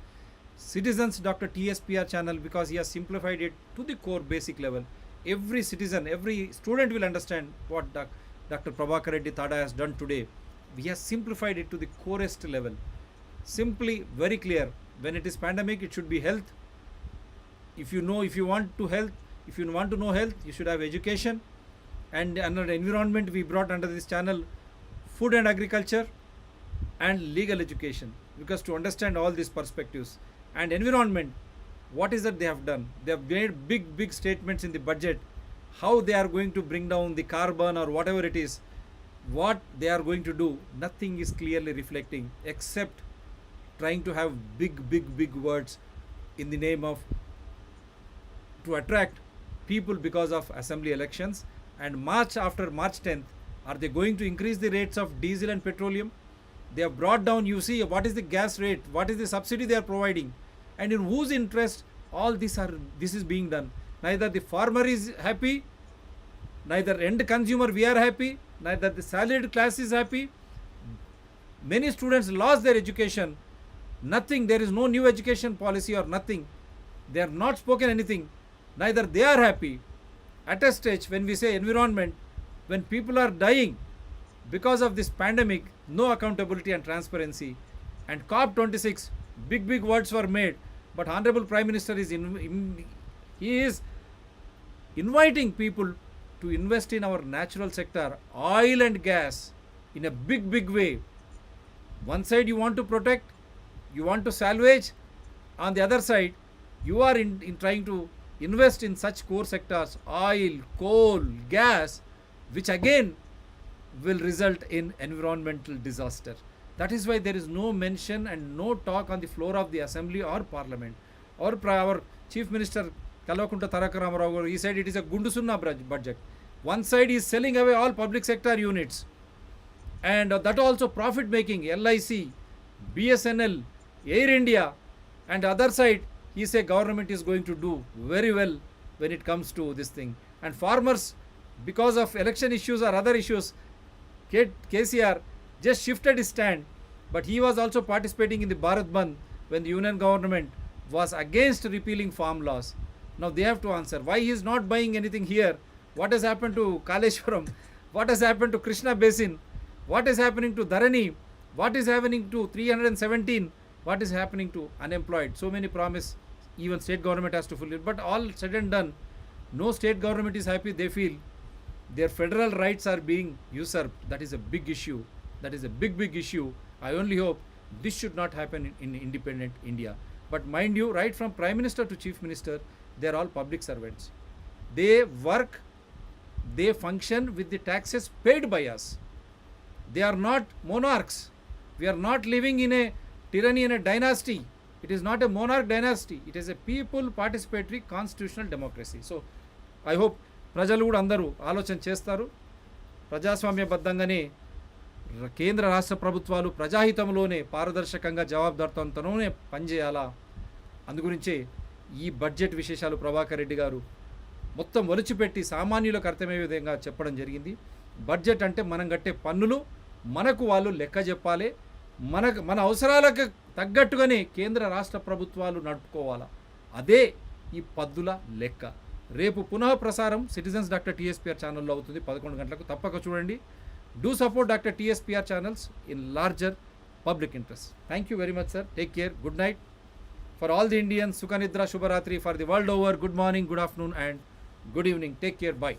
Citizens Dr. TSPR channel, because he has simplified it to the core basic level. Every citizen, every student will understand what Dr. Prabhakar Reddy Tada has done today. We have simplified it to the corest level. Simply, very clear. When it is pandemic, it should be health. If you want to know health, you should have education. And under environment, we brought under this channel food and agriculture and legal education, because to understand all these perspectives. And environment, what is that they have done? They have made big statements in the budget, how they are going to bring down the carbon or whatever it is. What they are going to do, nothing is clearly reflecting, except trying to have big words in the name of to attract people because of assembly elections. And after March 10th, are they going to increase the rates of diesel and petroleum? They have brought down, you see, what is the gas rate, what is the subsidy they are providing, and in whose interest all this is being done. Neither the farmer is happy, neither end consumer we are happy, neither the salaried class is happy. Many students lost their education. Nothing, there is no new education policy or nothing. They have not spoken anything. Neither they are happy. At a stage when we say environment, when people are dying because of this pandemic, no accountability and transparency. And COP26, big words were made, but Honorable Prime Minister is he is inviting people to invest in our natural sector, oil and gas, in a big way. One side you want to protect, you want to salvage. On the other side, you are in trying to invest in such core sectors, oil, coal, gas, which again will result in environmental disaster. That is why there is no mention and no talk on the floor of the assembly or parliament. Or our Chief Minister Kalvakunta Tarak Ramarao, he said it is a Gundusunna budget. One side is selling away all public sector units, and that also profit making, LIC, BSNL, Air India, and other side he say government is going to do very well when it comes to this thing. And farmers, because of election issues or other issues, KCR just shifted his stand, but he was also participating in the Bharat Bandh when the union government was against repealing farm laws. Now they have to answer why he is not buying anything here. What has happened to Kaleshwaram? What has happened to Krishna Basin? What is happening to Dharani? What is happening to 317? What is happening to unemployed? So many promise, even state government has to fulfill it. But all said and done, no state government is happy. They feel their federal rights are being usurped. That is a big issue. That is a big issue. I only hope this should not happen in independent India. But mind you, right from Prime Minister to Chief Minister, they are all public servants. They work, they function with the taxes paid by us. They are not monarchs. We are not living in a tyranny, in a dynasty. It is not a monarch dynasty. It is a people participatory constitutional democracy. So I hope ప్రజలు కూడా అందరూ ఆలోచన చేస్తారు. ప్రజాస్వామ్యబద్ధంగానే కేంద్ర రాష్ట్ర ప్రభుత్వాలు ప్రజాహితంలోనే పారదర్శకంగా జవాబుదారితనంతోనే పనిచేయాలా. అందుగురించే ఈ బడ్జెట్ విశేషాలు ప్రభాకర్ రెడ్డి గారు మొత్తం ఒలిచిపెట్టి సామాన్యులకు అర్థమయ్యే విధంగా చెప్పడం జరిగింది. బడ్జెట్ అంటే మనం కట్టే పన్నులు మనకు వాళ్ళు లెక్క చెప్పాలి. మన అవసరాలకు తగ్గట్టుగానే కేంద్ర రాష్ట్ర ప్రభుత్వాలు నడుపుకోవాలా. అదే ఈ పద్దుల లెక్క. రేపు పునః ప్రసారం సిటిజన్స్ డాక్టర్ టీఎస్పీఆర్ ఛానల్లో అవుతుంది 11 గంటలకు. తప్పక చూడండి. Do support doctor TSPR channels in larger public interest. Thank you very much sir. Take care. Good night for all the Indians. సుఖనిద్ర, శుభరాత్రి for the world over. Good morning, good afternoon and good evening. Take care. Bye.